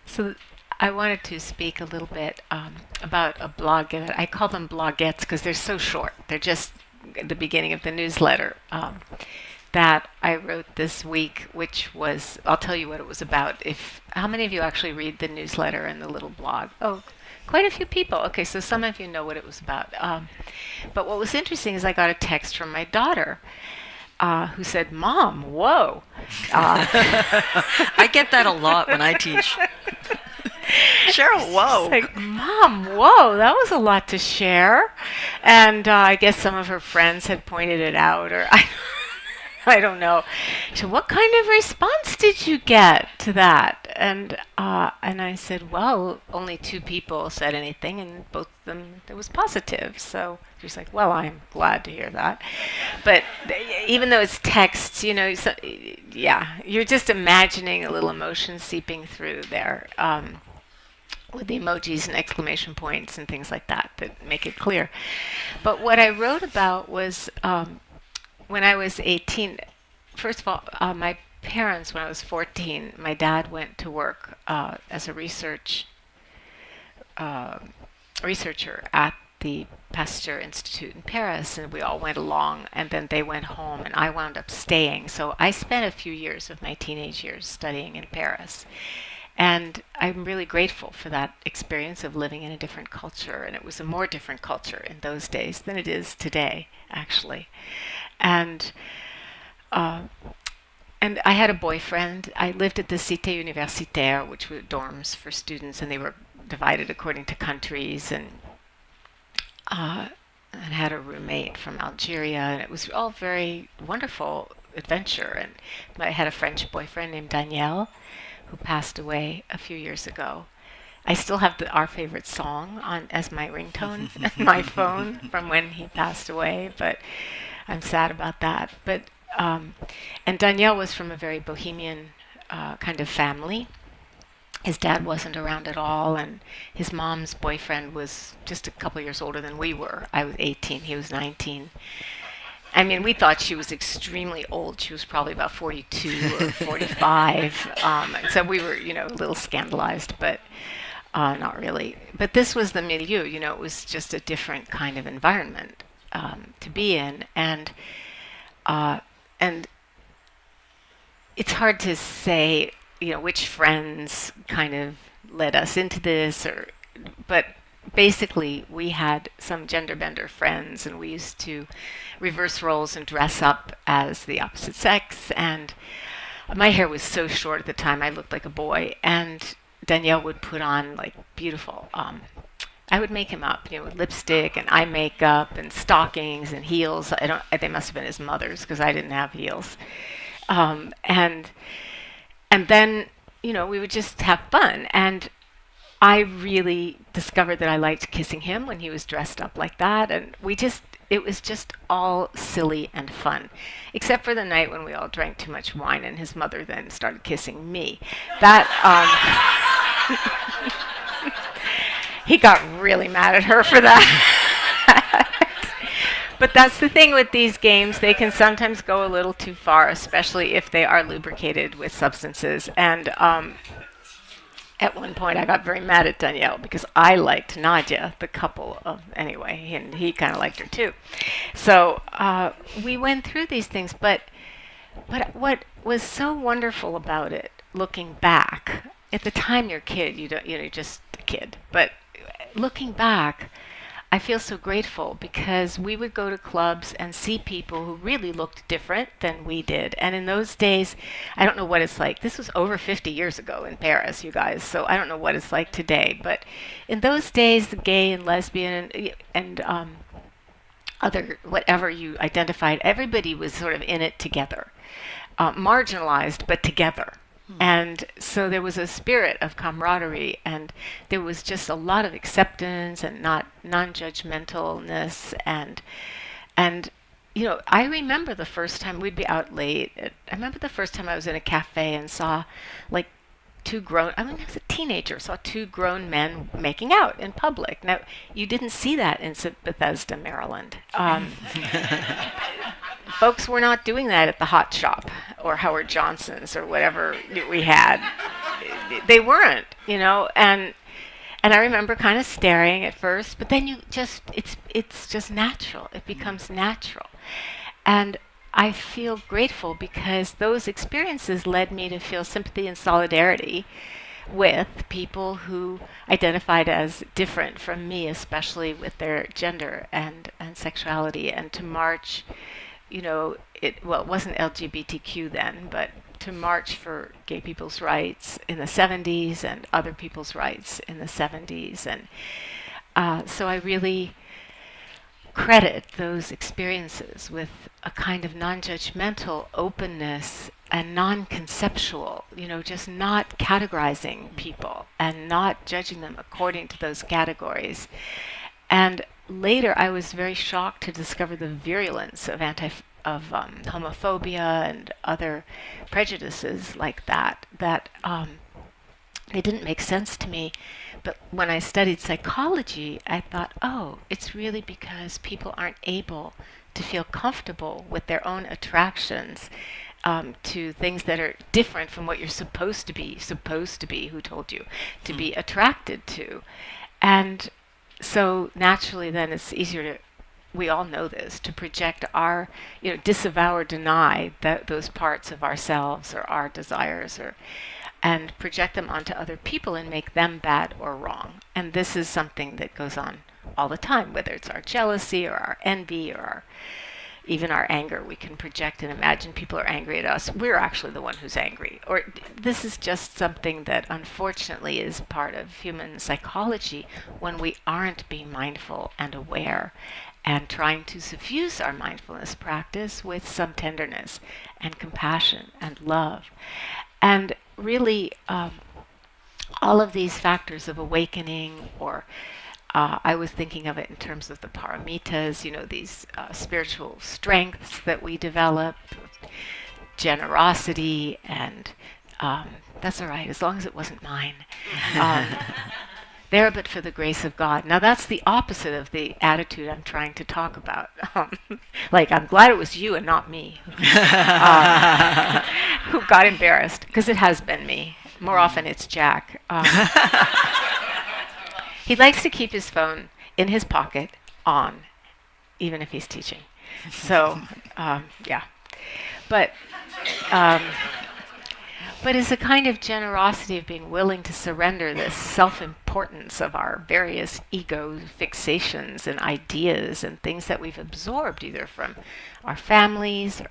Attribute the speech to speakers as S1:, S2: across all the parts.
S1: So I wanted to speak a little bit about a blog. I call them blogettes because they're so short. They're just the beginning of the newsletter that I wrote this week, which was, I'll tell you what it was about. How many of you actually read the newsletter and the little blog? Oh, quite a few people. Okay, so some of you know what it was about. But what was interesting is I got a text from my daughter who said, "Mom, whoa."
S2: I get that a lot when I teach. Cheryl, whoa.
S1: It's like, "Mom, whoa, that was a lot to share." And I guess some of her friends had pointed it out, or I don't know. So, what kind of response did you get to that? And I said, well, only two people said anything, and both of them it was positive. So she's like, well, I'm glad to hear that. But even though it's text, yeah, you're just imagining a little emotion seeping through there. With the emojis and exclamation points and things like that make it clear. But what I wrote about was when I was 18, first of all, my parents, when I was 14, my dad went to work as a researcher at the Pasteur Institute in Paris, and we all went along, and then they went home, and I wound up staying. So I spent a few years of my teenage years studying in Paris. And I'm really grateful for that experience of living in a different culture. And it was a more different culture in those days than it is today, actually. And I had a boyfriend. I lived at the Cité Universitaire, which were dorms for students, and they were divided according to countries. And had a roommate from Algeria, and it was all very wonderful adventure. And I had a French boyfriend named Daniel, who passed away a few years ago. I still have our favorite song on as my ringtone on my phone from when he passed away, but I'm sad about that. But and Daniel was from a very bohemian kind of family. His dad wasn't around at all, and his mom's boyfriend was just a couple years older than we were. I was 18, he was 19. I mean, we thought she was extremely old. She was probably about 42 or 45. So we were, a little scandalized, but not really. But this was the milieu, it was just a different kind of environment to be in. And it's hard to say, which friends kind of led us into this, but basically we had some gender bender friends, and we used to reverse roles and dress up as the opposite sex. And my hair was so short at the time, I looked like a boy, and Danielle would put on like beautiful I would make him up, with lipstick and eye makeup and stockings and heels. They must have been his mother's, because I didn't have heels. And then we would just have fun. And I really discovered that I liked kissing him when he was dressed up like that, and it was just all silly and fun, except for the night when we all drank too much wine and his mother then started kissing me. That he got really mad at her for that. But that's the thing with these games, they can sometimes go a little too far, especially if they are lubricated with substances. And at one point, I got very mad at Danielle because I liked Nadia, the couple anyway, and he kind of liked her too. So we went through these things, but what was so wonderful about it, looking back, at the time you're a kid, you're just a kid, but looking back, I feel so grateful because we would go to clubs and see people who really looked different than we did. And in those days, I don't know what it's like. This was over 50 years ago in Paris, you guys, so I don't know what it's like today. But in those days, the gay and lesbian and other, whatever you identified, everybody was sort of in it together. Marginalized, but together. And so there was a spirit of camaraderie, and there was just a lot of acceptance and non-judgmentalness. And I remember the first time we'd be out late. I remember the first time I was in a cafe and saw like I was a teenager, saw two grown men making out in public. Now, you didn't see that in Bethesda, Maryland. Folks were not doing that at the Hot Shop or Howard Johnson's or whatever we had. They weren't. And I remember kind of staring at first, but then it's just natural. It becomes natural. And I feel grateful because those experiences led me to feel sympathy and solidarity with people who identified as different from me, especially with their gender and sexuality, and to march, it wasn't LGBTQ then, but to march for gay people's rights in the 70s and other people's rights in the 70s. And so I really credit those experiences with a kind of non-judgmental openness and non-conceptual, just not categorizing people and not judging them according to those categories. And later I was very shocked to discover the virulence of homophobia and other prejudices like that they didn't make sense to me. But when I studied psychology, I thought, oh, it's really because people aren't able to feel comfortable with their own attractions to things that are different from what you're supposed to be, who told you, to be attracted to. And so naturally then it's easier to, we all know this, to project our, disavow or deny those parts of ourselves or our desires and project them onto other people and make them bad or wrong. And this is something that goes on all the time, whether it's our jealousy or our envy or even our anger. We can project and imagine people are angry at us. We're actually the one who's angry. Or this is just something that unfortunately is part of human psychology when we aren't being mindful and aware and trying to suffuse our mindfulness practice with some tenderness and compassion and love. And really, all of these factors of awakening, or I was thinking of it in terms of the paramitas, these spiritual strengths that we develop, generosity, and that's all right, as long as it wasn't mine. There but for the grace of God. Now that's the opposite of the attitude I'm trying to talk about. Like, I'm glad it was you and not me who got embarrassed, because it has been me. More often it's Jack. He likes to keep his phone in his pocket on, even if he's teaching. So, yeah. But it's a kind of generosity of being willing to surrender this self-importance of our various ego fixations and ideas and things that we've absorbed either from our families or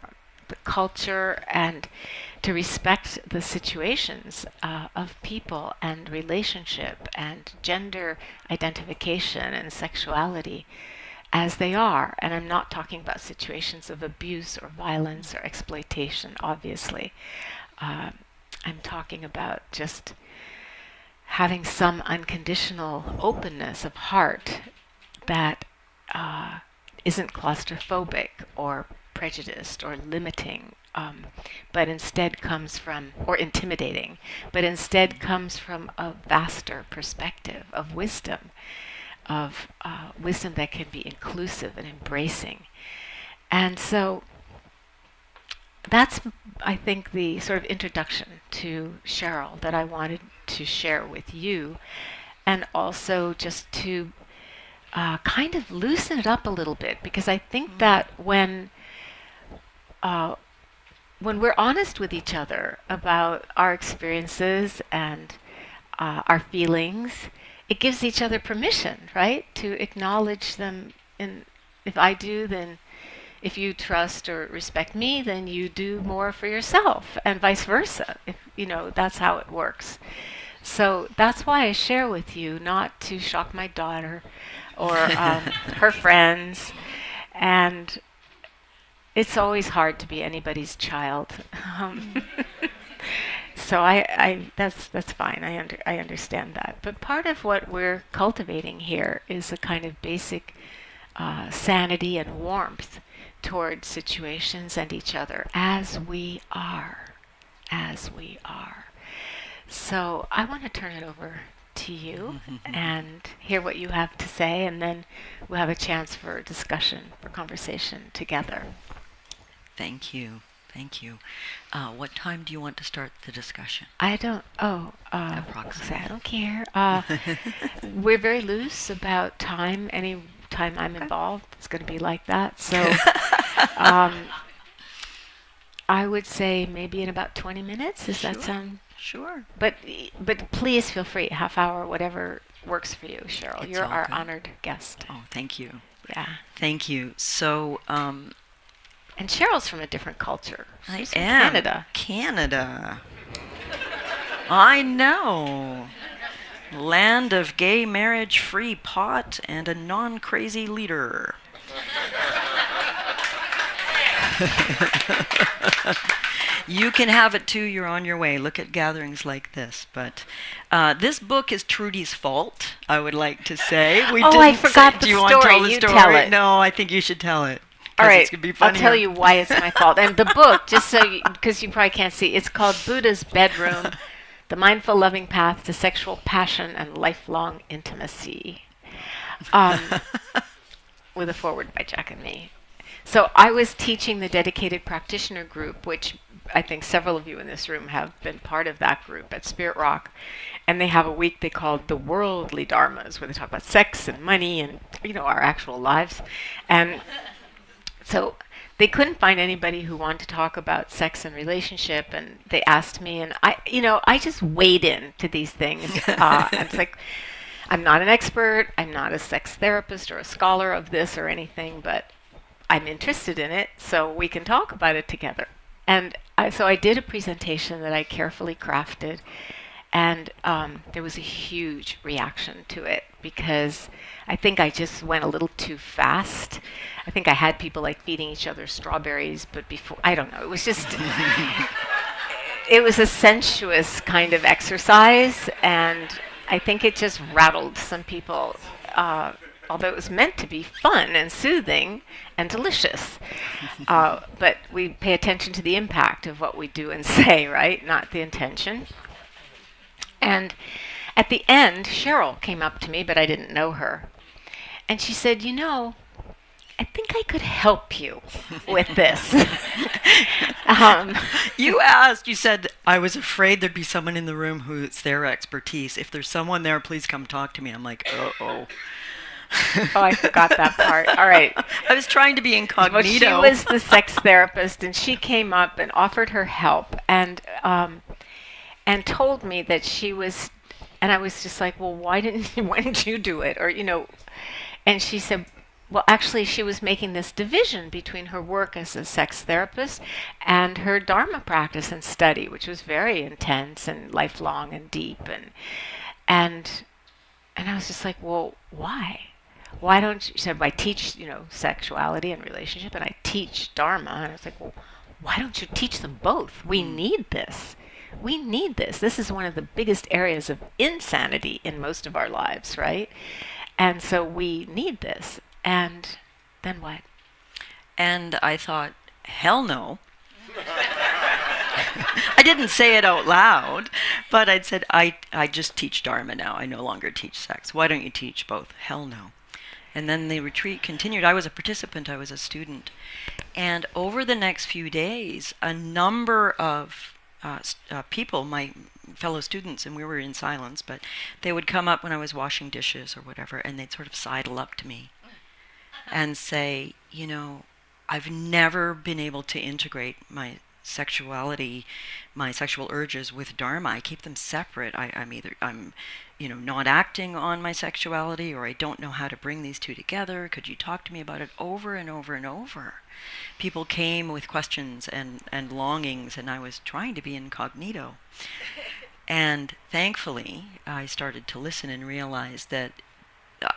S1: the culture, and to respect the situations of people and relationship and gender identification and sexuality as they are. And I'm not talking about situations of abuse or violence or exploitation, obviously. I'm talking about just having some unconditional openness of heart that isn't claustrophobic or prejudiced or limiting, but instead comes from, or intimidating, but instead comes from a vaster perspective of wisdom that can be inclusive and embracing. And so that's, I think, the sort of introduction to Cheryl that I wanted to share with you, and also just to kind of loosen it up a little bit, because I think that when we're honest with each other about our experiences and our feelings, it gives each other permission, right, to acknowledge them. And if I do, then if you trust or respect me, then you do more for yourself, and vice versa. If that's how it works. So that's why I share with you, not to shock my daughter or her friends. And it's always hard to be anybody's child. So that's fine. I understand that. But part of what we're cultivating here is a kind of basic sanity and warmth toward situations and each other as we are. So I want to turn it over to you and hear what you have to say, and then we'll have a chance for discussion, for conversation together.
S2: Thank you. Thank you. What time do you want to start the discussion?
S1: I don't.
S2: Approximately.
S1: I don't care. We're very loose about time. Any time I'm involved, it's going to be like that. So, I would say maybe in about 20 minutes. Does that sound?
S2: Sure.
S1: But please feel free. Half hour, whatever works for you, Cheryl. You're our honored guest.
S2: Oh, thank you.
S1: Yeah.
S2: Thank you. So,
S1: and Cheryl's from a different culture. She's from
S2: am.
S1: Canada.
S2: Canada. I know. Land of gay marriage, free pot, and a non-crazy leader. You can have it too. You're on your way. Look at gatherings like this. But this book is Trudy's fault, I would like to say.
S1: I forgot the story.
S2: Do you want to tell the
S1: You
S2: story?
S1: tell it.
S2: No, I think you should tell it.
S1: All right,
S2: It's gonna be funnier.
S1: I'll tell you why it's my fault. And the book, just so because you probably can't see, it's called Buddha's Bedroom, The Mindful Loving Path to Sexual Passion and Lifelong Intimacy, with a foreword by Jack and me. So I was teaching the dedicated practitioner group, which I think several of you in this room have been part of that group at Spirit Rock. And they have a week they called the Worldly Dharmas, where they talk about sex and money and, our actual lives. And so they couldn't find anybody who wanted to talk about sex and relationship, and they asked me, and I just wade into these things. It's like, I'm not an expert, I'm not a sex therapist or a scholar of this or anything, but I'm interested in it, so we can talk about it together. And so I did a presentation that I carefully crafted, and there was a huge reaction to it because I think I just went a little too fast. I think I had people like feeding each other strawberries, but before, I don't know, it was just, it was a sensuous kind of exercise, and I think it just rattled some people, although it was meant to be fun and soothing and delicious. But we pay attention to the impact of what we do and say, right? Not the intention. And at the end, Cheryl came up to me, but I didn't know her. And she said, I think I could help you with this.
S2: You said, I was afraid there'd be someone in the room who's their expertise. If there's someone there, please come talk to me. I'm like, uh-oh.
S1: I forgot that part. All right.
S2: I was trying to be incognito.
S1: Well, she was the sex therapist, and she came up and offered her help and told me that she was, and I was just like, well, why didn't you do it? Or, and she said, well, actually, she was making this division between her work as a sex therapist and her Dharma practice and study, which was very intense and lifelong and deep. And I was just like, well, why? Why don't you? She said, well, I teach, sexuality and relationship, and I teach Dharma. And I was like, well, why don't you teach them both? We need this. We need this. This is one of the biggest areas of insanity in most of our lives, right? And so we need this. And then what?
S2: And I thought, hell no. I didn't say it out loud, but I'd said, I just teach Dharma now. I no longer teach sex. Why don't you teach both? Hell no. And then the retreat continued. I was a participant. I was a student. And over the next few days, a number of people, my fellow students, and we were in silence, but they would come up when I was washing dishes or whatever, and they'd sort of sidle up to me and say, I've never been able to integrate my sexuality, my sexual urges with Dharma. I keep them separate. I'm not acting on my sexuality, or I don't know how to bring these two together. Could you talk to me about it? Over and over and over. People came with questions and longings, and I was trying to be incognito. And thankfully, I started to listen and realize that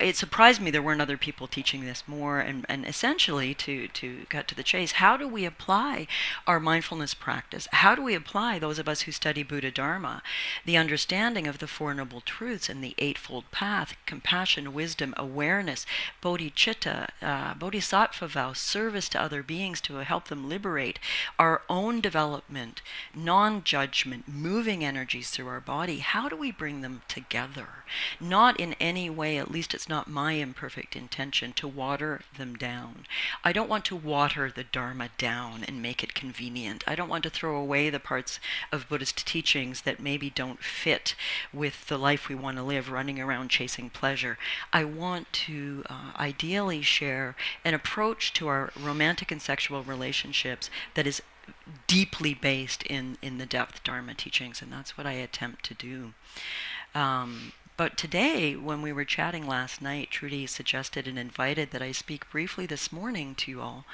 S2: it surprised me there weren't other people teaching this more, and essentially, to cut to the chase, how do we apply our mindfulness practice? How do we apply, those of us who study Buddha Dharma, the understanding of the Four Noble Truths and the Eightfold Path, compassion, wisdom, awareness, bodhicitta, bodhisattva vow, service to other beings to help them liberate, our own development, non-judgment, moving energies through our body? How do we bring them together? Not in any way, at least it's not my imperfect intention to water them down. I don't want to water the Dharma down and make it convenient. I don't want to throw away the parts of Buddhist teachings that maybe don't fit with the life we want to live, running around chasing pleasure. I want to ideally share an approach to our romantic and sexual relationships that is deeply based in the depth Dharma teachings, and that's what I attempt to do. But today, when we were chatting last night, Trudy suggested and invited that I speak briefly this morning to you all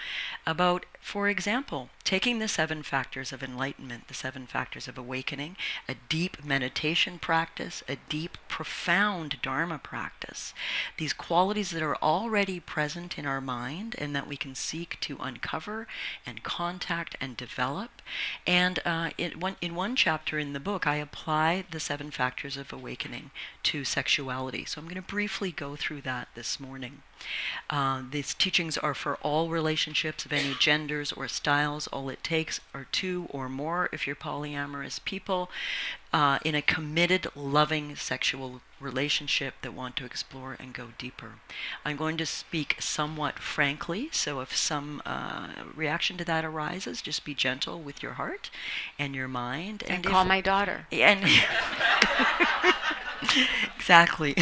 S2: about, for example, taking the 7 factors of enlightenment, the 7 factors of awakening, a deep meditation practice, a deep, profound Dharma practice, these qualities that are already present in our mind and that we can seek to uncover and contact and develop. And in one chapter in the book, I apply the 7 factors of awakening to sexuality. So I'm going to briefly go through that this morning. These teachings are for all relationships of any genders or styles. All it takes are 2 or more if you're polyamorous people in a committed, loving sexual relationship that want to explore and go deeper. I'm going to speak somewhat frankly, so if some reaction to that arises, just be gentle with your heart and your mind.
S1: And call my daughter.
S2: And exactly.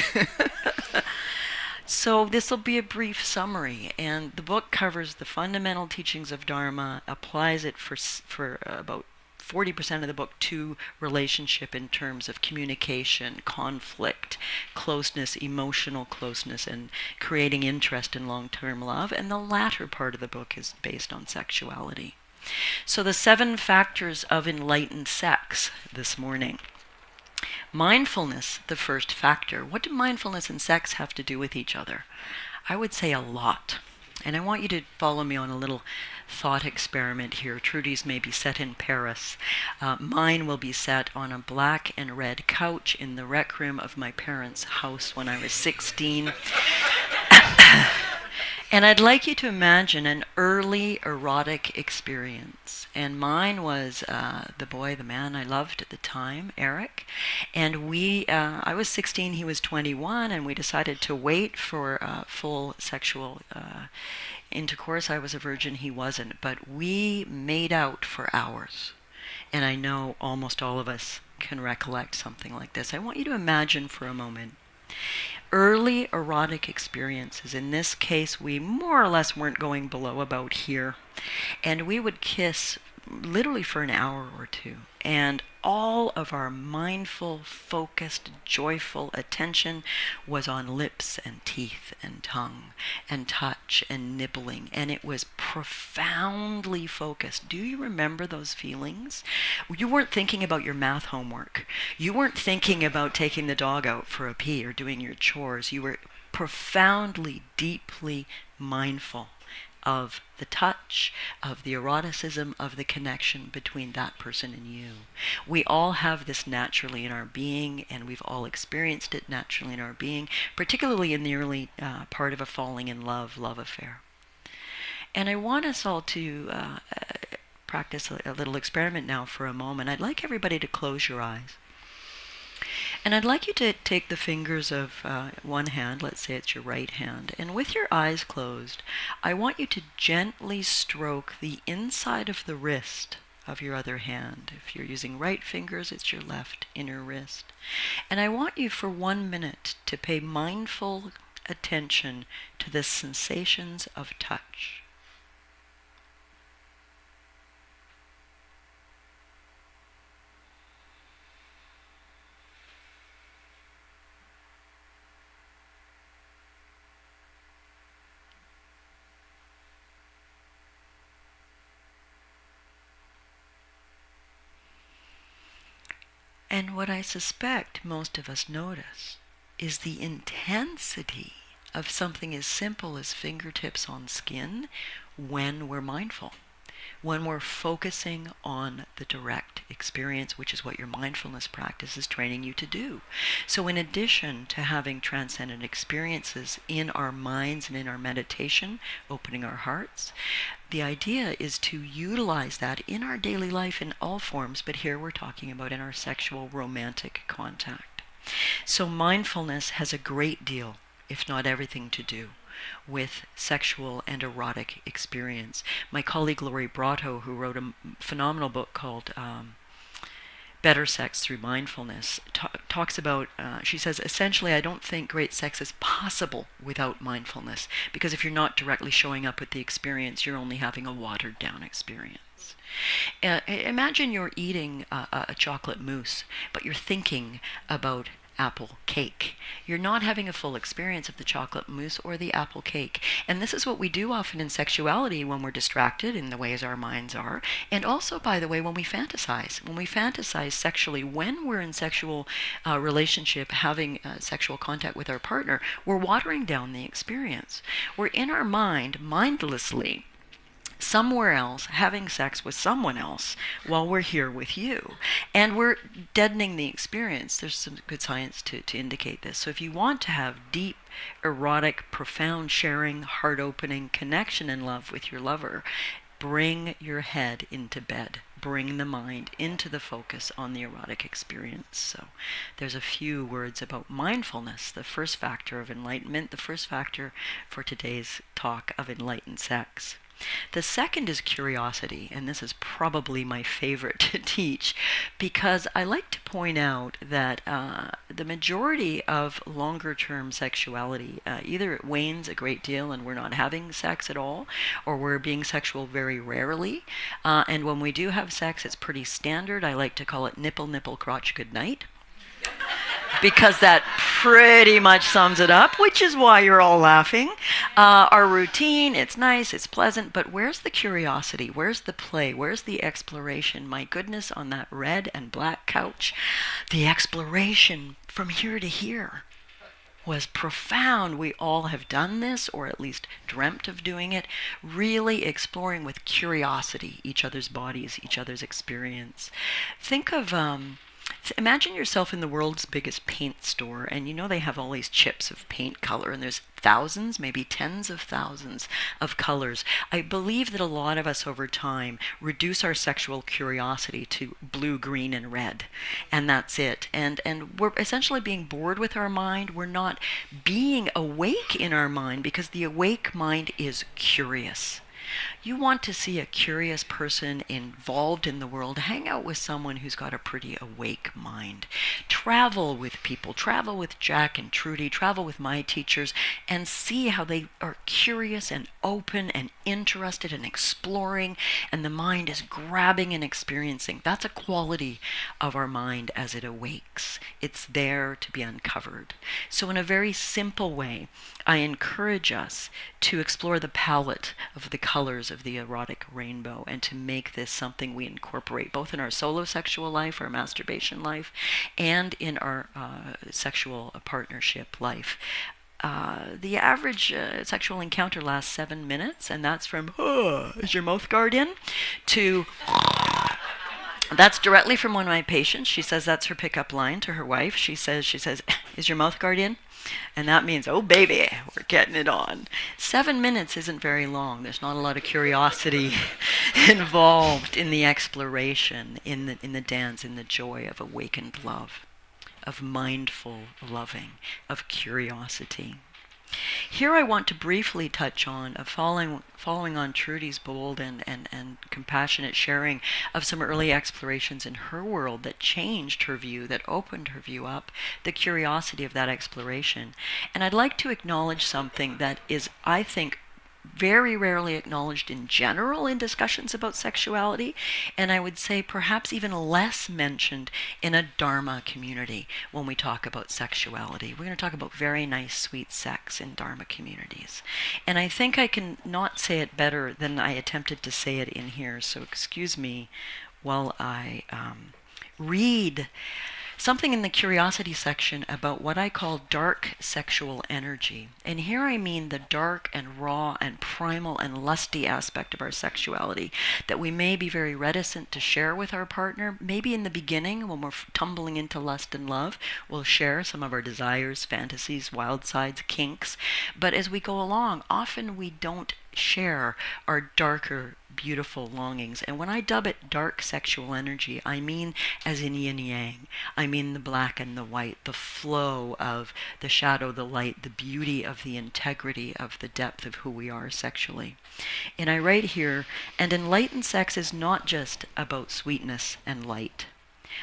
S2: So this will be a brief summary, and the book covers the fundamental teachings of Dharma, applies it for about 40% of the book to relationship in terms of communication, conflict, closeness, emotional closeness, and creating interest in long-term love. And the latter part of the book is based on sexuality. So the 7 factors of enlightened sex this morning. Mindfulness, the first factor. What do mindfulness and sex have to do with each other? I would say a lot. And I want you to follow me on a little thought experiment here. Trudy's may be set in Paris. Mine will be set on a black and red couch in the rec room of my parents' house when I was 16. And I'd like you to imagine an early erotic experience. And mine was the man I loved at the time, Eric. And I was 16, he was 21, and we decided to wait for full sexual intercourse. I was a virgin, he wasn't. But we made out for hours. And I know almost all of us can recollect something like this. I want you to imagine for a moment early erotic experiences. In this case, we more or less weren't going below about here. And we would kiss literally for an hour or 2. And all of our mindful, focused, joyful attention was on lips and teeth and tongue and touch and nibbling. And it was profoundly focused. Do you remember those feelings? You weren't thinking about your math homework. You weren't thinking about taking the dog out for a pee or doing your chores. You were profoundly, deeply mindful of the touch, of the eroticism, of the connection between that person and you. We all have this naturally in our being, and we've all experienced it naturally in our being, particularly in the early part of a falling in love affair. And I want us all to practice a little experiment now for a moment. I'd like everybody to close your eyes. And I'd like you to take the fingers of one hand, let's say it's your right hand, and with your eyes closed, I want you to gently stroke the inside of the wrist of your other hand. If you're using right fingers, it's your left inner wrist. And I want you for 1 minute to pay mindful attention to the sensations of touch. And what I suspect most of us notice is the intensity of something as simple as fingertips on skin when we're mindful, when we're focusing on the direct experience, which is what your mindfulness practice is training you to do. So in addition to having transcendent experiences in our minds and in our meditation, opening our hearts, the idea is to utilize that in our daily life in all forms, but here we're talking about in our sexual romantic contact. So mindfulness has a great deal if not everything to do with sexual and erotic experience. My colleague Lori Brotto, who wrote a phenomenal book called Better Sex Through Mindfulness, talks about, she says, essentially, I don't think great sex is possible without mindfulness, because if you're not directly showing up with the experience, you're only having a watered down experience. Imagine you're eating a chocolate mousse, but you're thinking about apple cake. You're not having a full experience of the chocolate mousse or the apple cake. And this is what we do often in sexuality when we're distracted in the ways our minds are. And also, by the way, when we fantasize. When we fantasize sexually, when we're in sexual relationship, having sexual contact with our partner, we're watering down the experience. We're in our mind, mindlessly, somewhere else, having sex with someone else while we're here with you. And we're deadening the experience. There's some good science to indicate this. So if you want to have deep, erotic, profound sharing, heart-opening connection and love with your lover, bring your head into bed. Bring the mind into the focus on the erotic experience. So there's a few words about mindfulness, the first factor of enlightenment, the first factor for today's talk of enlightened sex. The second is curiosity, and this is probably my favorite to teach, because I like to point out that the majority of longer-term sexuality, either it wanes a great deal and we're not having sex at all, or we're being sexual very rarely, and when we do have sex, it's pretty standard. I like to call it nipple, nipple, crotch, good night. Because that pretty much sums it up, which is why you're all laughing. Our routine, it's nice, it's pleasant, but where's the curiosity? Where's the play? Where's the exploration? My goodness, on that red and black couch, the exploration from here to here was profound. We all have done this, or at least dreamt of doing it, really exploring with curiosity each other's bodies, each other's experience. Think of imagine yourself in the world's biggest paint store, and you know they have all these chips of paint color, and there's thousands, maybe tens of thousands of colors. I believe that a lot of us over time reduce our sexual curiosity to blue, green, and red, and that's it. And we're essentially being bored with our mind. We're not being awake in our mind, because the awake mind is curious. You want to see a curious person involved in the world, hang out with someone who's got a pretty awake mind. Travel with people, travel with Jack and Trudy, travel with my teachers, and see how they are curious and open and interested and exploring, and the mind is grabbing and experiencing. That's a quality of our mind as it awakes. It's there to be uncovered. So in a very simple way, I encourage us to explore the palette of the colors of the erotic rainbow, and to make this something we incorporate both in our solo sexual life, our masturbation life, and in our sexual partnership life. The average sexual encounter lasts 7 minutes, and that's from, is your mouth guard in, to... That's directly from one of my patients. She says that's her pickup line to her wife. She says, is your mouth guard in? And that means, oh baby, we're getting it on. 7 minutes isn't very long. There's not a lot of curiosity involved in the exploration, in the dance, in the joy of awakened love, of mindful loving, of curiosity. Here I want to briefly touch on, following on Trudy's bold and compassionate sharing of some early explorations in her world that changed her view, that opened her view up, the curiosity of that exploration. And I'd like to acknowledge something that is, I think, very rarely acknowledged in general in discussions about sexuality, and I would say perhaps even less mentioned in a Dharma community when we talk about sexuality. We're going to talk about very nice, sweet sex in Dharma communities. And I think I can not say it better than I attempted to say it in here, so excuse me while I read something in the curiosity section about what I call dark sexual energy. And here I mean the dark and raw and primal and lusty aspect of our sexuality that we may be very reticent to share with our partner. Maybe in the beginning, when we're tumbling into lust and love, we'll share some of our desires, fantasies, wild sides, kinks. But as we go along, often we don't share our darker, beautiful longings. And when I dub it dark sexual energy, I mean as in yin yang. I mean the black and the white, the flow of the shadow, the light, the beauty of the integrity of the depth of who we are sexually. And I write here, and enlightened sex is not just about sweetness and light.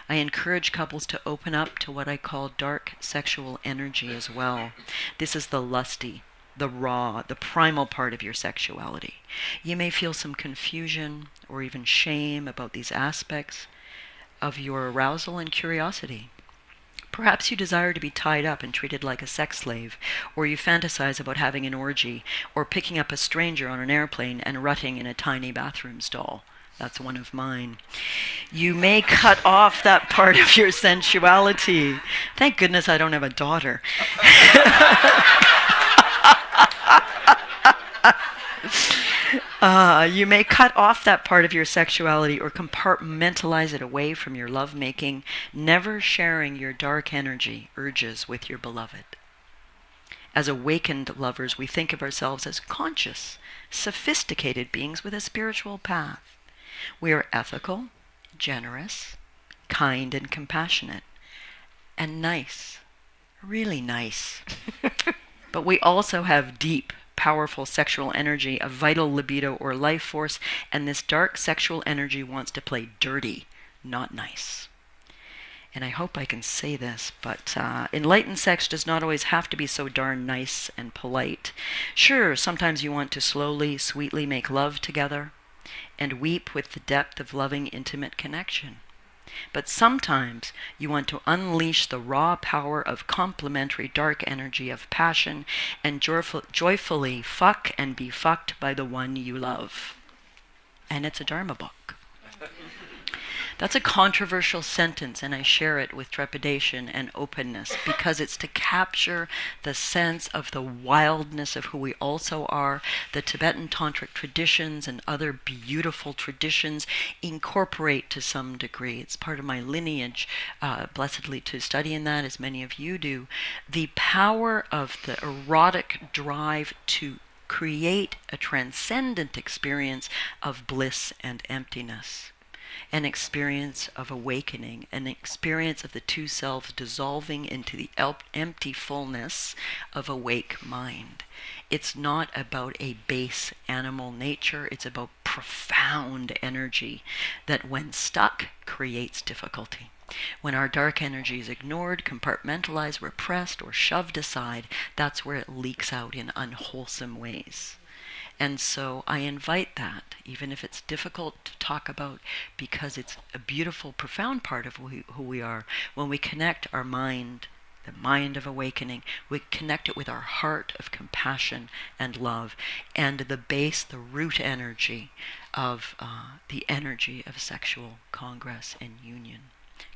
S2: I encourage couples to open up to what I call dark sexual energy as well. This is the lusty, the raw, the primal part of your sexuality. You may feel some confusion or even shame about these aspects of your arousal and curiosity. Perhaps you desire to be tied up and treated like a sex slave, or you fantasize about having an orgy, or picking up a stranger on an airplane and rutting in a tiny bathroom stall. That's one of mine. You may cut off that part of your sensuality. Thank goodness I don't have a daughter. You may cut off that part of your sexuality or compartmentalize it away from your lovemaking, never sharing your dark energy urges with your beloved. As awakened lovers, we think of ourselves as conscious, sophisticated beings with a spiritual path. We are ethical, generous, kind and compassionate, and nice, really nice. But we also have deep, powerful sexual energy, a vital libido or life force, and this dark sexual energy wants to play dirty, not nice. And I hope I can say this, but enlightened sex does not always have to be so darn nice and polite. Sure, sometimes you want to slowly, sweetly make love together and weep with the depth of loving, intimate connection. But sometimes you want to unleash the raw power of complementary dark energy of passion and joyfully fuck and be fucked by the one you love. And it's a Dharma book. That's a controversial sentence, and I share it with trepidation and openness because it's to capture the sense of the wildness of who we also are. The Tibetan tantric traditions and other beautiful traditions incorporate to some degree. It's part of my lineage, blessedly to study in that, as many of you do, the power of the erotic drive to create a transcendent experience of bliss and emptiness. An experience of awakening, an experience of the two selves dissolving into the empty fullness of awake mind. It's not about a base animal nature, it's about profound energy that when stuck creates difficulty. When our dark energy is ignored, compartmentalized, repressed, or shoved aside, that's where it leaks out in unwholesome ways. And so I invite that, even if it's difficult to talk about, because it's a beautiful, profound part of who we are. When we connect our mind, the mind of awakening, we connect it with our heart of compassion and love, and the base, the root energy of the energy of sexual congress and union.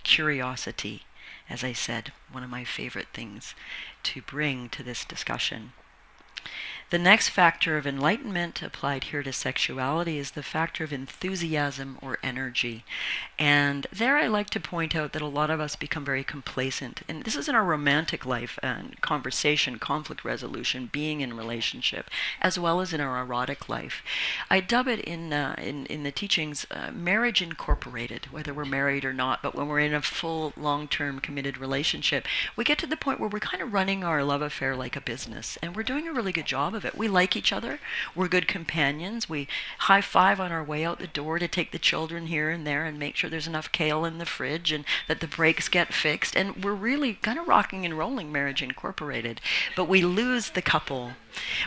S2: Curiosity, as I said, one of my favorite things to bring to this discussion. The next factor of enlightenment applied here to sexuality is the factor of enthusiasm or energy. And there I like to point out that a lot of us become very complacent. And this is in our romantic life and conversation, conflict resolution, being in relationship, as well as in our erotic life. I dub it in the teachings marriage incorporated, whether we're married or not. But when we're in a full, long-term committed relationship, we get to the point where we're kind of running our love affair like a business. And we're doing a really good job of it. We like each other. We're good companions. We high five on our way out the door to take the children here and there and make sure there's enough kale in the fridge and that the brakes get fixed. And we're really kind of rocking and rolling marriage incorporated. But we lose the couple.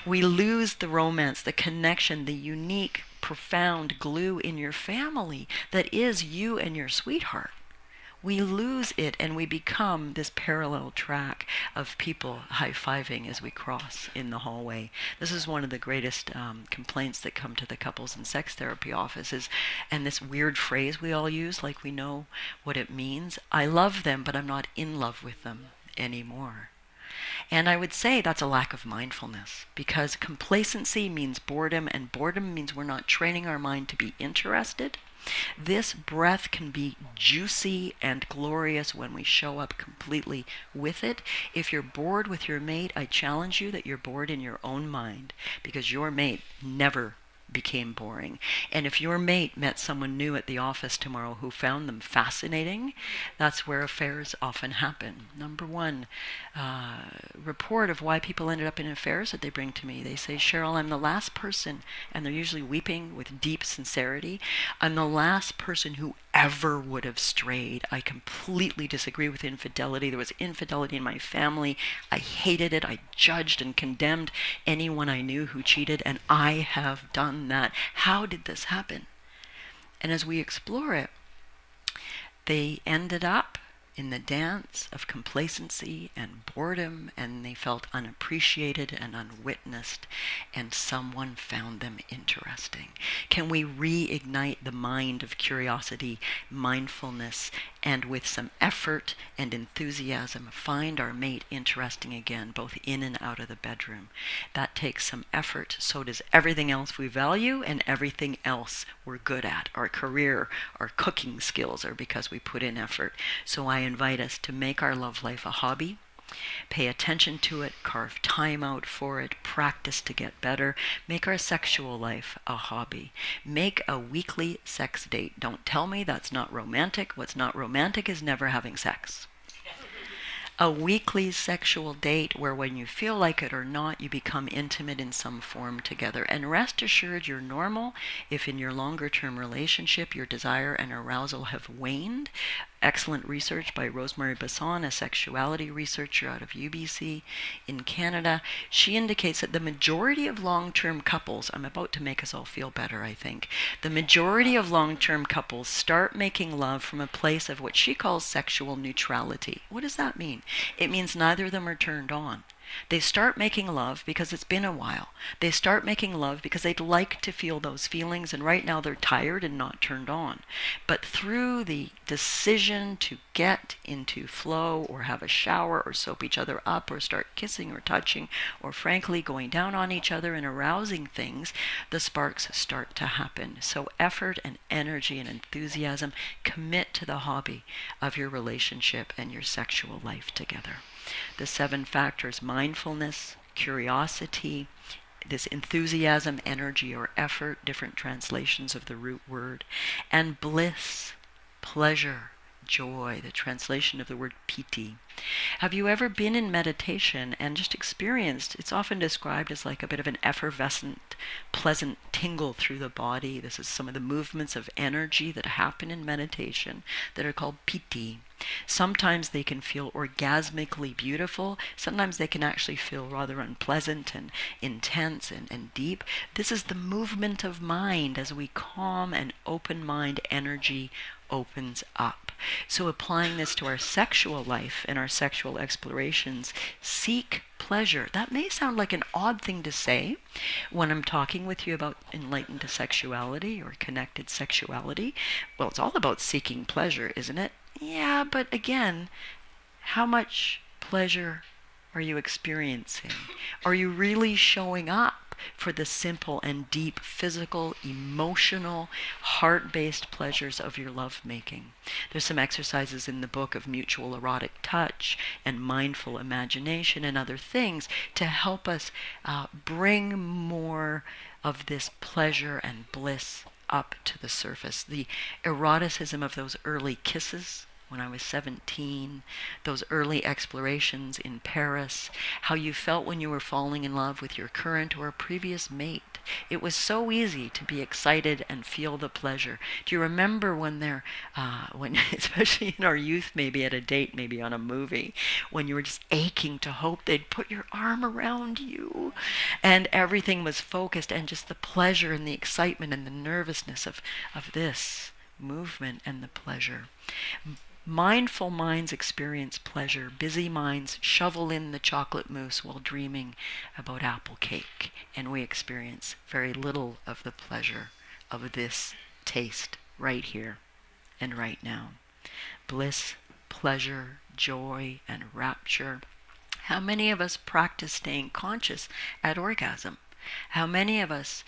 S2: We lose the romance, the connection, the unique, profound glue in your family that is you and your sweetheart. We lose it and we become this parallel track of people high-fiving as we cross in the hallway. This is one of the greatest complaints that come to the couples and sex therapy offices, and this weird phrase we all use, like we know what it means. I love them, but I'm not in love with them anymore. And I would say that's a lack of mindfulness, because complacency means boredom, and boredom means we're not training our mind to be interested. This breath can be juicy and glorious when we show up completely with it. If you're bored with your mate, I challenge you that you're bored in your own mind, because your mate never became boring. And if your mate met someone new at the office tomorrow who found them fascinating, that's where affairs often happen. Number one report of why people ended up in affairs that they bring to me. They say, Cheryl, I'm the last person, and they're usually weeping with deep sincerity. I'm the last person who ever would have strayed. I completely disagree with infidelity. There was infidelity in my family. I hated it. I judged and condemned anyone I knew who cheated, and I have done that. How did this happen? And as we explore it, they ended up in the dance of complacency and boredom, and they felt unappreciated and unwitnessed, and someone found them interesting. Can we reignite the mind of curiosity, mindfulness, and with some effort and enthusiasm find our mate interesting again, both in and out of the bedroom? That takes some effort. So does everything else we value and everything else we're good at. Our career, our cooking skills are because we put in effort. So I invite us to make our love life a hobby. Pay attention to it, carve time out for it, practice to get better. Make our sexual life a hobby. Make a weekly sex date. Don't tell me that's not romantic. What's not romantic is never having sex. A weekly sexual date where when you feel like it or not, you become intimate in some form together. And rest assured you're normal if in your longer term relationship your desire and arousal have waned. Excellent research by Rosemary Basson, a sexuality researcher out of UBC in Canada. She indicates that the majority of long-term couples, I'm about to make us all feel better, I think, the majority of long-term couples start making love from a place of what she calls sexual neutrality. What does that mean? It means neither of them are turned on. They start making love because it's been a while. They start making love because they'd like to feel those feelings, and right now they're tired and not turned on. But through the decision to get into flow or have a shower or soap each other up or start kissing or touching or frankly going down on each other and arousing things, the sparks start to happen. So effort and energy and enthusiasm, commit to the hobby of your relationship and your sexual life together. The 7 factors: mindfulness, curiosity, this enthusiasm, energy, or effort, different translations of the root word, and bliss, pleasure, joy, the translation of the word piti. Have you ever been in meditation and just experienced, it's often described as like a bit of an effervescent, pleasant tingle through the body. This is some of the movements of energy that happen in meditation that are called piti. Sometimes they can feel orgasmically beautiful. Sometimes they can actually feel rather unpleasant and intense and deep. This is the movement of mind as we calm and open mind energy opens up. So applying this to our sexual life and our sexual explorations, seek pleasure. That may sound like an odd thing to say when I'm talking with you about enlightened sexuality or connected sexuality. Well, it's all about seeking pleasure, isn't it? Yeah, but again, how much pleasure are you experiencing? Are you really showing up for the simple and deep physical, emotional, heart-based pleasures of your lovemaking? There's some exercises in the book of mutual erotic touch and mindful imagination and other things to help us bring more of this pleasure and bliss up to the surface. The eroticism of those early kisses when I was 17, those early explorations in Paris, how you felt when you were falling in love with your current or previous mate. It was so easy to be excited and feel the pleasure. Do you remember when especially in our youth, maybe at a date, maybe on a movie, when you were just aching to hope they'd put your arm around you and everything was focused, and just the pleasure and the excitement and the nervousness of this movement and the pleasure. Mindful minds experience pleasure. Busy minds shovel in the chocolate mousse while dreaming about apple cake, and we experience very little of the pleasure of this taste right here and right now. Bliss, pleasure, joy, and rapture. How many of us practice staying conscious at orgasm? How many of us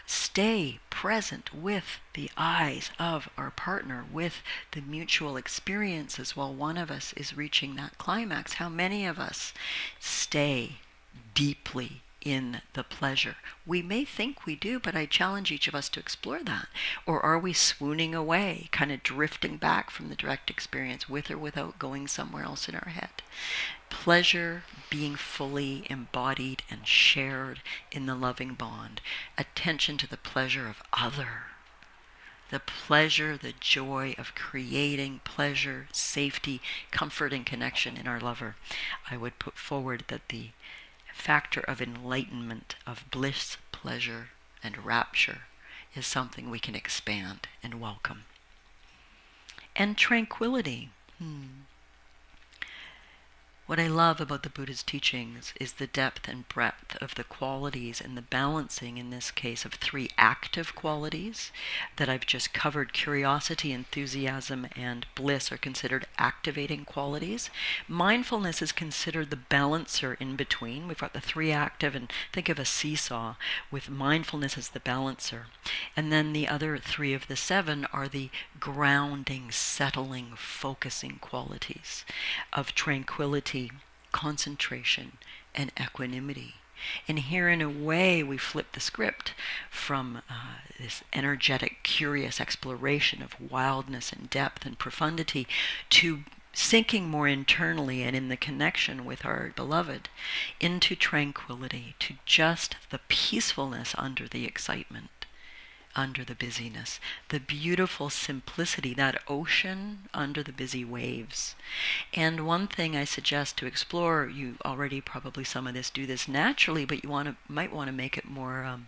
S2: stay present with the eyes of our partner, with the mutual experiences while one of us is reaching that climax? How many of us stay deeply in the pleasure? We may think we do, but I challenge each of us to explore that. Or are we swooning away, kind of drifting back from the direct experience with or without going somewhere else in our head? Pleasure being fully embodied and shared in the loving bond. Attention to the pleasure of other. The pleasure, the joy of creating pleasure, safety, comfort, and connection in our lover. I would put forward that the factor of enlightenment, of bliss, pleasure, and rapture is something we can expand and welcome. And tranquility. What I love about the Buddha's teachings is the depth and breadth of the qualities and the balancing, in this case, of three active qualities that I've just covered. Curiosity, enthusiasm, and bliss are considered activating qualities. Mindfulness is considered the balancer in between. We've got the three active, and think of a seesaw with mindfulness as the balancer. And then the other three of the seven are the grounding, settling, focusing qualities of tranquility, concentration, and equanimity. And here, in a way, we flip the script from this energetic, curious exploration of wildness and depth and profundity to sinking more internally and in the connection with our beloved into tranquility, to just the peacefulness under the excitement, under the busyness, the beautiful simplicity, that ocean under the busy waves. And one thing I suggest to explore, you already probably some of this do this naturally, but you might want to make it more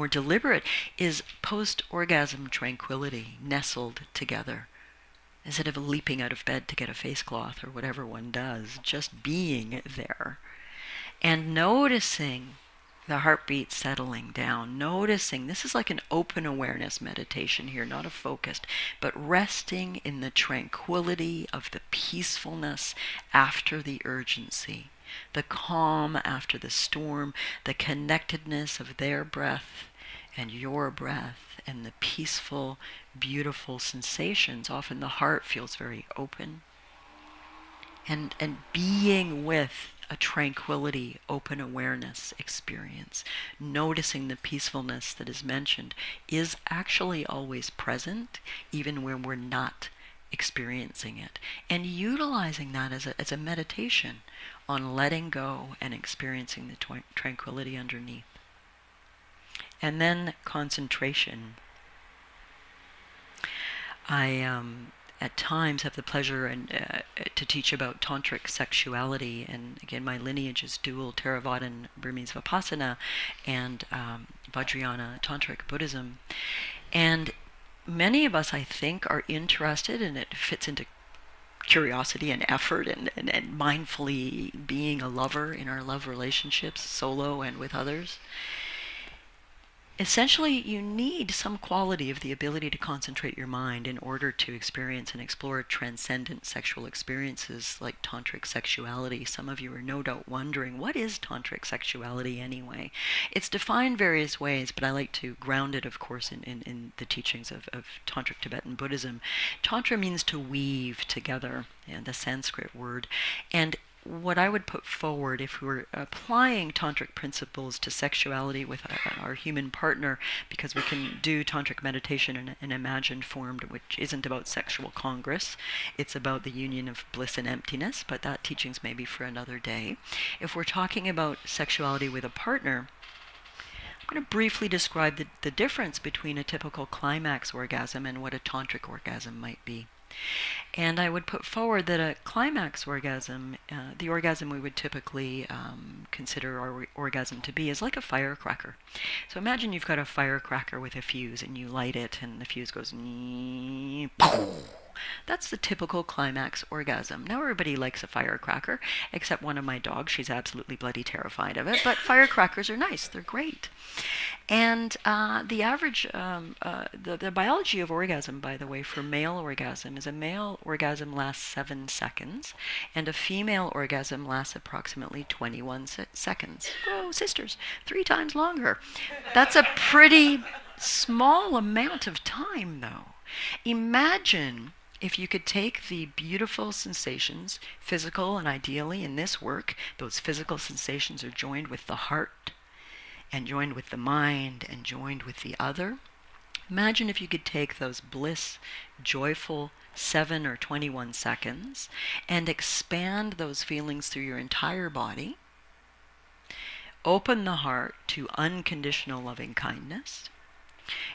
S2: deliberate, is post-orgasm tranquility nestled together. Instead of leaping out of bed to get a face cloth or whatever one does, just being there and noticing the heartbeat settling down, noticing this is like an open awareness meditation here, not a focused, but resting in the tranquility of the peacefulness after the urgency, the calm after the storm, the connectedness of their breath and your breath, and the peaceful, beautiful sensations. Often the heart feels very open, and being with a tranquility, open awareness experience, noticing the peacefulness that is mentioned, is actually always present, even when we're not experiencing it. And utilizing that as a meditation on letting go and experiencing the tranquility underneath. And then concentration. I at times have the pleasure to teach about tantric sexuality, and again, my lineage is dual: Theravada and Burmese Vipassana, and Vajrayana tantric Buddhism. And many of us, I think, are interested, and it fits into curiosity and effort and mindfully being a lover in our love relationships, solo and with others. Essentially, you need some quality of the ability to concentrate your mind in order to experience and explore transcendent sexual experiences like tantric sexuality. Some of you are no doubt wondering, what is tantric sexuality anyway? It's defined various ways, but I like to ground it, of course, in the teachings of tantric Tibetan Buddhism. Tantra means to weave together, the Sanskrit word. And what I would put forward, if we were applying tantric principles to sexuality with our human partner, because we can do tantric meditation in an imagined form, which isn't about sexual congress, it's about the union of bliss and emptiness, but that teaching's maybe for another day. If we're talking about sexuality with a partner, I'm going to briefly describe the difference between a typical climax orgasm and what a tantric orgasm might be. And I would put forward that a climax orgasm, the orgasm we would typically consider our orgasm to be, is like a firecracker. So imagine you've got a firecracker with a fuse, and you light it, and the fuse goes, that's the typical climax orgasm. Now everybody likes a firecracker, except one of my dogs. She's absolutely bloody terrified of it, but firecrackers are nice. They're great. And the average, the biology of orgasm, by the way, for male orgasm is a male orgasm lasts 7 seconds, and a female orgasm lasts approximately 21 seconds. Oh, sisters, 3 times longer. That's a pretty small amount of time, though. Imagine if you could take the beautiful sensations, physical, and ideally in this work, those physical sensations are joined with the heart and joined with the mind and joined with the other. Imagine if you could take those bliss, joyful 7 or 21 seconds and expand those feelings through your entire body. Open the heart to unconditional loving kindness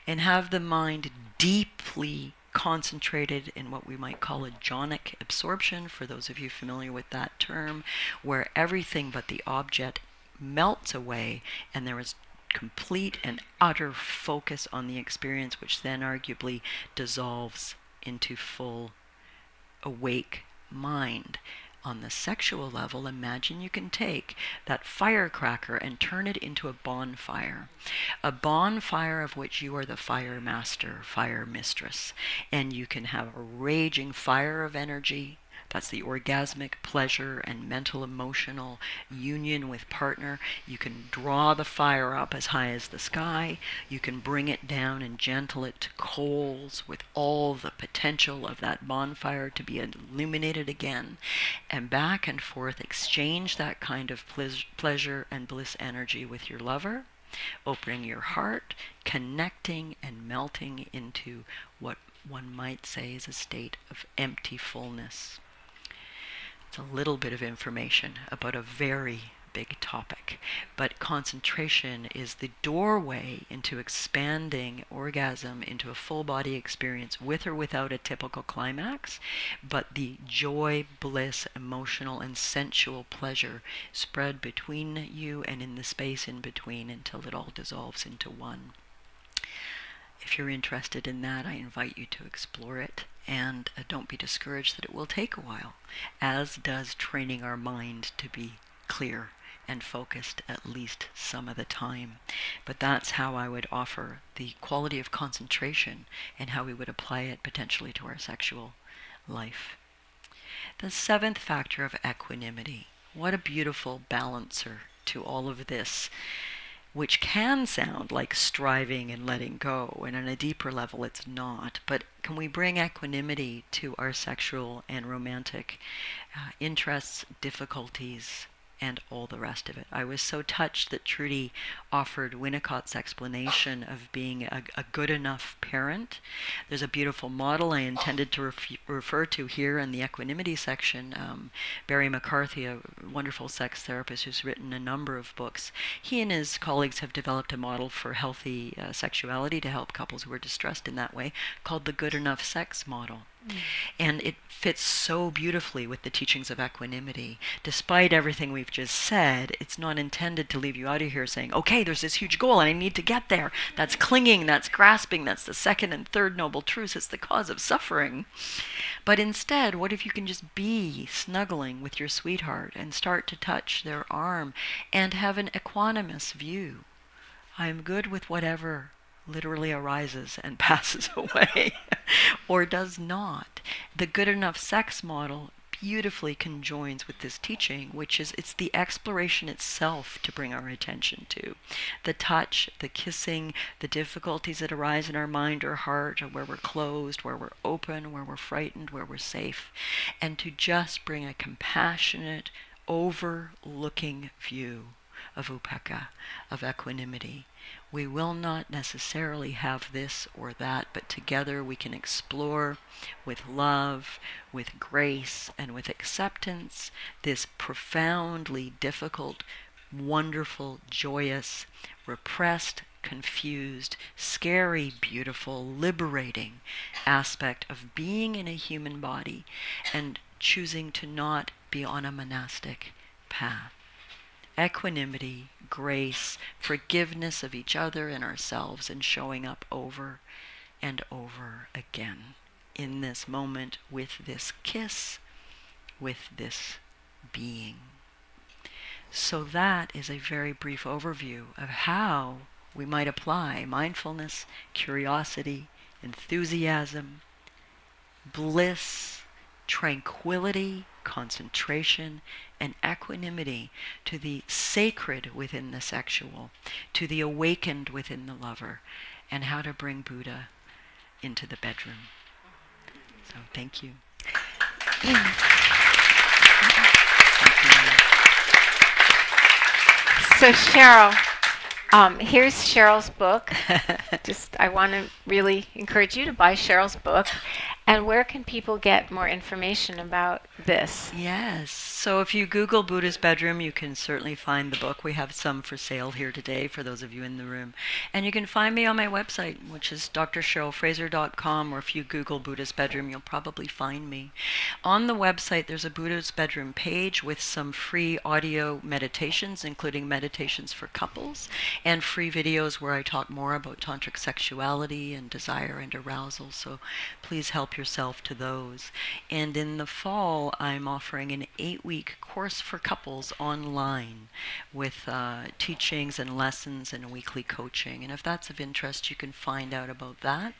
S2: and have the mind deeply concentrated in what we might call a jhanic absorption, for those of you familiar with that term, where everything but the object melts away and there is complete and utter focus on the experience, which then arguably dissolves into full awake mind. On the sexual level, imagine you can take that firecracker and turn it into a bonfire of which you are the fire master, fire mistress, and you can have a raging fire of energy. That's the orgasmic pleasure and mental emotional union with partner. You can draw the fire up as high as the sky. You can bring it down and gentle it to coals with all the potential of that bonfire to be illuminated again. And back and forth, exchange that kind of pleasure and bliss energy with your lover, opening your heart, connecting and melting into what one might say is a state of empty fullness. It's a little bit of information about a very big topic, but concentration is the doorway into expanding orgasm into a full body experience with or without a typical climax, but the joy, bliss, emotional and sensual pleasure spread between you and in the space in between until it all dissolves into one. If you're interested in that, I invite you to explore it, and don't be discouraged that it will take a while, as does training our mind to be clear and focused at least some of the time. But that's how I would offer the quality of concentration and how we would apply it potentially to our sexual life. The 7th factor of equanimity. What a beautiful balancer to all of this, which can sound like striving and letting go, and on a deeper level it's not. But can we bring equanimity to our sexual and romantic interests, difficulties, and all the rest of it? I was so touched that Trudy offered Winnicott's explanation of being a good enough parent. There's a beautiful model I intended to refer to here in the equanimity section. Barry McCarthy, a wonderful sex therapist who's written a number of books, he and his colleagues have developed a model for healthy sexuality to help couples who are distressed in that way, called the good enough sex model. And it fits so beautifully with the teachings of equanimity. Despite everything we've just said, it's not intended to leave you out of here saying, okay, there's this huge goal and I need to get there. That's clinging, that's grasping, that's the 2nd and 3rd noble truths. It's the cause of suffering. But instead, what if you can just be snuggling with your sweetheart and start to touch their arm and have an equanimous view? I'm good with whatever literally arises and passes away or does not. The good enough sex model beautifully conjoins with this teaching, which is it's the exploration itself to bring our attention to. The touch, the kissing, the difficulties that arise in our mind or heart, or where we're closed, where we're open, where we're frightened, where we're safe, and to just bring a compassionate, overlooking view of upekkha, of equanimity. We will not necessarily have this or that, but together we can explore with love, with grace, and with acceptance this profoundly difficult, wonderful, joyous, repressed, confused, scary, beautiful, liberating aspect of being in a human body and choosing to not be on a monastic path. Equanimity, grace, forgiveness of each other and ourselves, and showing up over and over again in this moment with this kiss, with this being. So that is a very brief overview of how we might apply mindfulness, curiosity, enthusiasm, bliss, tranquility, concentration, and equanimity to the sacred within the sexual, to the awakened within the lover, and how to bring Buddha into the bedroom. So thank you.
S1: So Cheryl, Here's Cheryl's book. I want to really encourage you to buy Cheryl's book. And where can people get more information about this?
S2: Yes. So if you Google Buddha's Bedroom, you can certainly find the book. We have some for sale here today for those of you in the room. And you can find me on my website, which is drcherylfraser.com, or if you Google Buddha's Bedroom, you'll probably find me. On the website, there's a Buddha's Bedroom page with some free audio meditations, including meditations for couples, and free videos where I talk more about tantric sexuality and desire and arousal. So please help yourself to those. And in the fall, I'm offering an 8-week course for couples online with teachings and lessons and weekly coaching. And if that's of interest, you can find out about that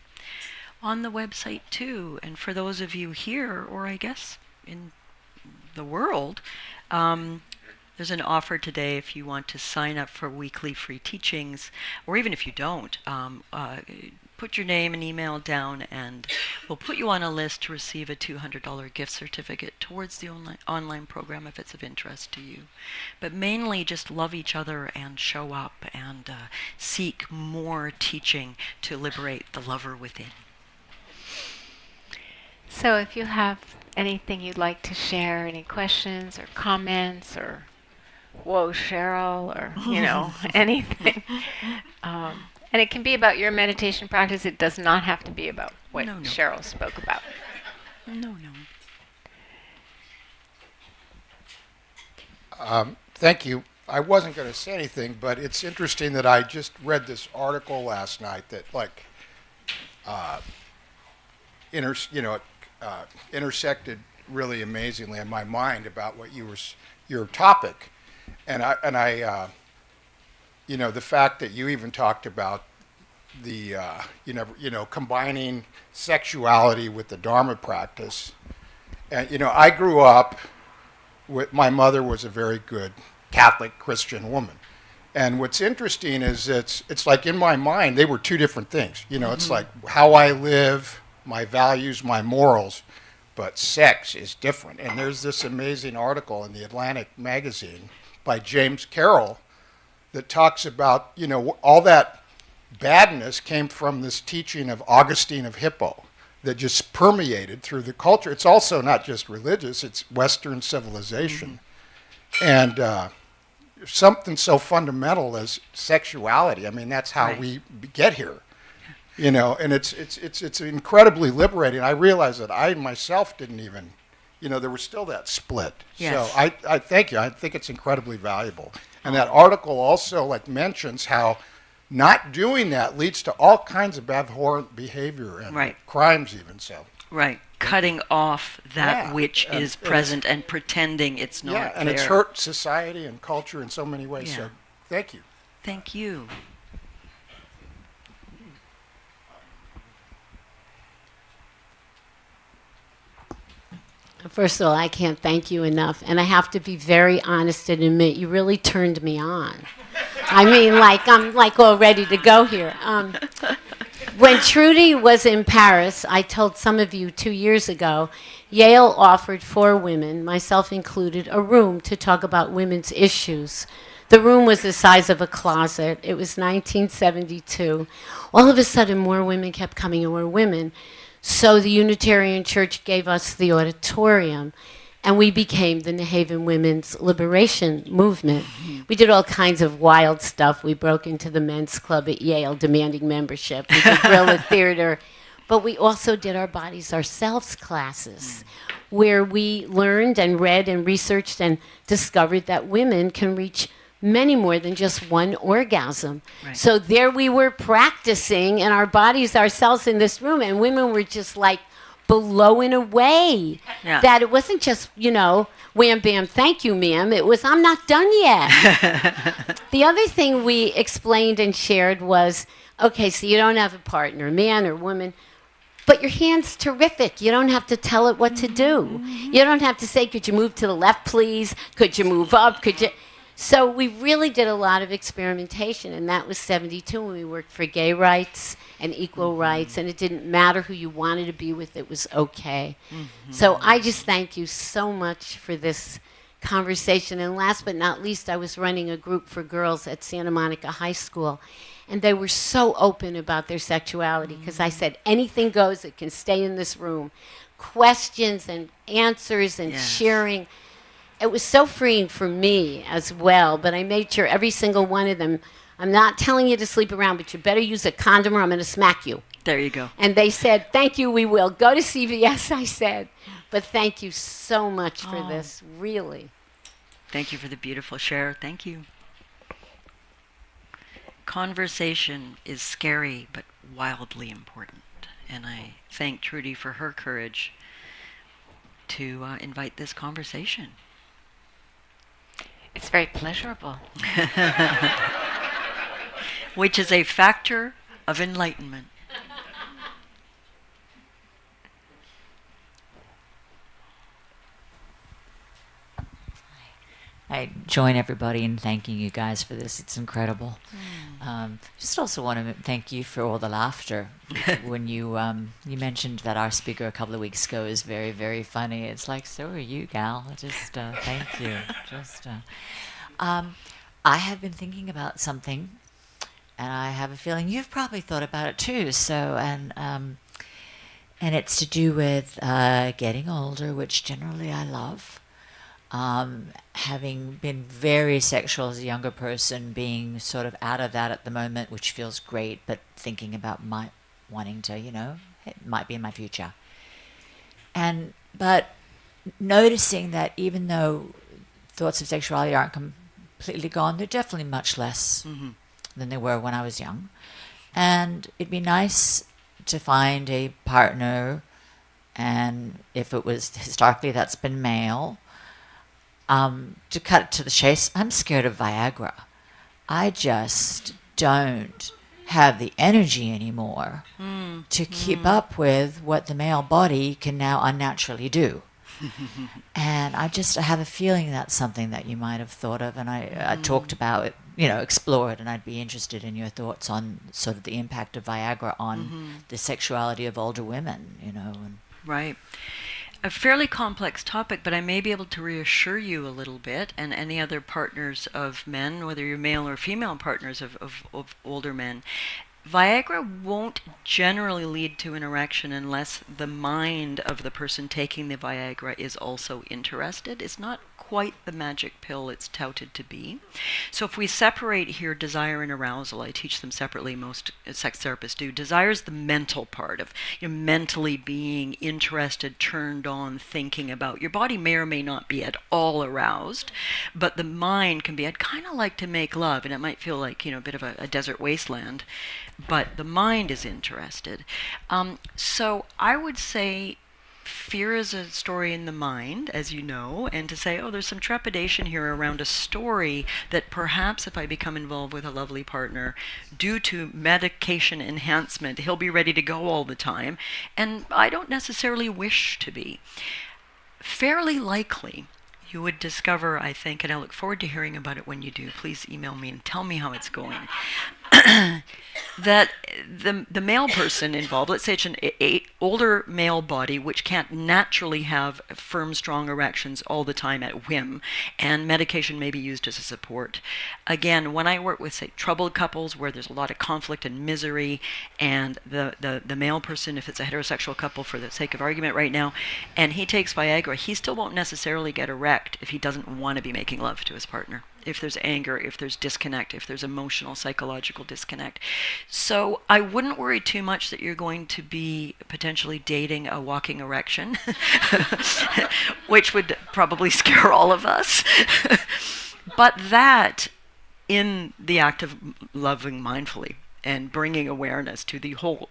S2: on the website too. And for those of you here, or I guess in the world, there's an offer today if you want to sign up for weekly free teachings, or even if you don't, put your name and email down and we'll put you on a list to receive a $200 gift certificate towards the online program if it's of interest to you. But mainly just love each other and show up and seek more teaching to liberate the lover within.
S1: So if you have anything you'd like to share, any questions or comments or whoa, Cheryl, or, anything. And it can be about your meditation practice. It does not have to be about what Cheryl spoke about.
S2: No.
S3: Thank you. I wasn't going to say anything, but it's interesting that I just read this article last night that, intersected really amazingly in my mind about what your topic. And I the fact that you even talked about the, combining sexuality with the Dharma practice. And, I grew up my mother was a very good Catholic Christian woman. And what's interesting is it's like in my mind, they were two different things. It's like how I live, my values, my morals, but sex is different. And there's this amazing article in the Atlantic magazine by James Carroll that talks about, all that badness came from this teaching of Augustine of Hippo that just permeated through the culture. It's also not just religious, it's Western civilization. And something so fundamental as sexuality, I mean, that's how we get here. And it's incredibly liberating. I realize that I myself didn't even, there was still that split.
S2: Yes.
S3: So I thank you. I think it's incredibly valuable. And that article also mentions how not doing that leads to all kinds of abhorrent behavior and crimes even. So
S2: cutting off that which is present and pretending it's not there.
S3: And it's hurt society and culture in so many ways. So thank you.
S2: Thank you.
S4: First of all, I can't thank you enough. And I have to be very honest and admit, you really turned me on. I mean, I'm all ready to go here. When Trudy was in Paris, I told some of you 2 years ago, Yale offered 4 women, myself included, a room to talk about women's issues. The room was the size of a closet. It was 1972. All of a sudden, more women kept coming and more women. So the Unitarian Church gave us the auditorium, and we became the New Haven Women's Liberation Movement. We did all kinds of wild stuff. We broke into the men's club at Yale demanding membership. We did guerrilla theater. But we also did our Bodies Ourselves classes, where we learned and read and researched and discovered that women can reach many more than just one orgasm. So there we were practicing in our Bodies Ourselves in this room, and women were just blown away that it wasn't just, wham, bam, thank you, ma'am. It was, I'm not done yet. The other thing we explained and shared was, okay, so you don't have a partner, man or woman, but your hand's terrific. You don't have to tell it what to do. You don't have to say, could you move to the left, please? Could you move up? Could you? So we really did a lot of experimentation, and that was 72 when we worked for gay rights and equal rights, and it didn't matter who you wanted to be with, it was okay. So I just thank you so much for this conversation. And last but not least, I was running a group for girls at Santa Monica High School. And they were so open about their sexuality because I said, anything goes, it can stay in this room. Questions and answers and sharing. It was so freeing for me as well, but I made sure every single one of them, I'm not telling you to sleep around, but you better use a condom or I'm going to smack you.
S2: There you go.
S4: And they said, thank you, we will. Go to CVS, I said. But thank you so much for this, really.
S2: Thank you for the beautiful share. Thank you. Conversation is scary, but wildly important. And I thank Trudy for her courage to invite this conversation.
S1: It's very pleasurable.
S2: Which is a factor of enlightenment.
S5: I join everybody in thanking you guys for this. It's incredible. Just also want to thank you for all the laughter. When you mentioned that our speaker a couple of weeks ago is very, very funny. It's like, so are you, gal. Just thank you. I have been thinking about something, and I have a feeling you've probably thought about it too. So, and it's to do with getting older, which generally I love. Having been very sexual as a younger person, being sort of out of that at the moment, which feels great, but thinking about wanting to, it might be in my future. But noticing that even though thoughts of sexuality aren't completely gone, they're definitely much less than they were when I was young. And it'd be nice to find a partner, and if it was historically that's been male, to cut it to the chase, I'm scared of Viagra. I just don't have the energy anymore to keep up with what the male body can now unnaturally do. And I have a feeling that's something that you might have thought of, and I talked about it, explored, and I'd be interested in your thoughts on sort of the impact of Viagra on the sexuality of older women,
S2: Right. A fairly complex topic, but I may be able to reassure you a little bit, and any other partners of men, whether you're male or female partners of older men. Viagra won't generally lead to an erection unless the mind of the person taking the Viagra is also interested. It's not quite the magic pill it's touted to be. So if we separate here desire and arousal, I teach them separately, most sex therapists do. Desire is the mental part of mentally being interested, turned on, thinking about. Your body may or may not be at all aroused, but the mind can be, I'd kind of like to make love, and it might feel like, a bit of a desert wasteland, but the mind is interested. So I would say fear is a story in the mind, as you know, and to say, there's some trepidation here around a story that perhaps if I become involved with a lovely partner, due to medication enhancement, he'll be ready to go all the time, and I don't necessarily wish to be. Fairly likely, you would discover, I think, and I look forward to hearing about it when you do, please email me and tell me how it's going, that the male person involved, let's say it's an older male body which can't naturally have firm, strong erections all the time at whim, and medication may be used as a support. Again, when I work with, say, troubled couples where there's a lot of conflict and misery, and the male person, if it's a heterosexual couple for the sake of argument right now, and he takes Viagra, he still won't necessarily get erect if he doesn't want to be making love to his partner. If there's anger, if there's disconnect, if there's emotional, psychological disconnect. So I wouldn't worry too much that you're going to be potentially dating a walking erection, which would probably scare all of us. But that, in the act of loving mindfully and bringing awareness to the whole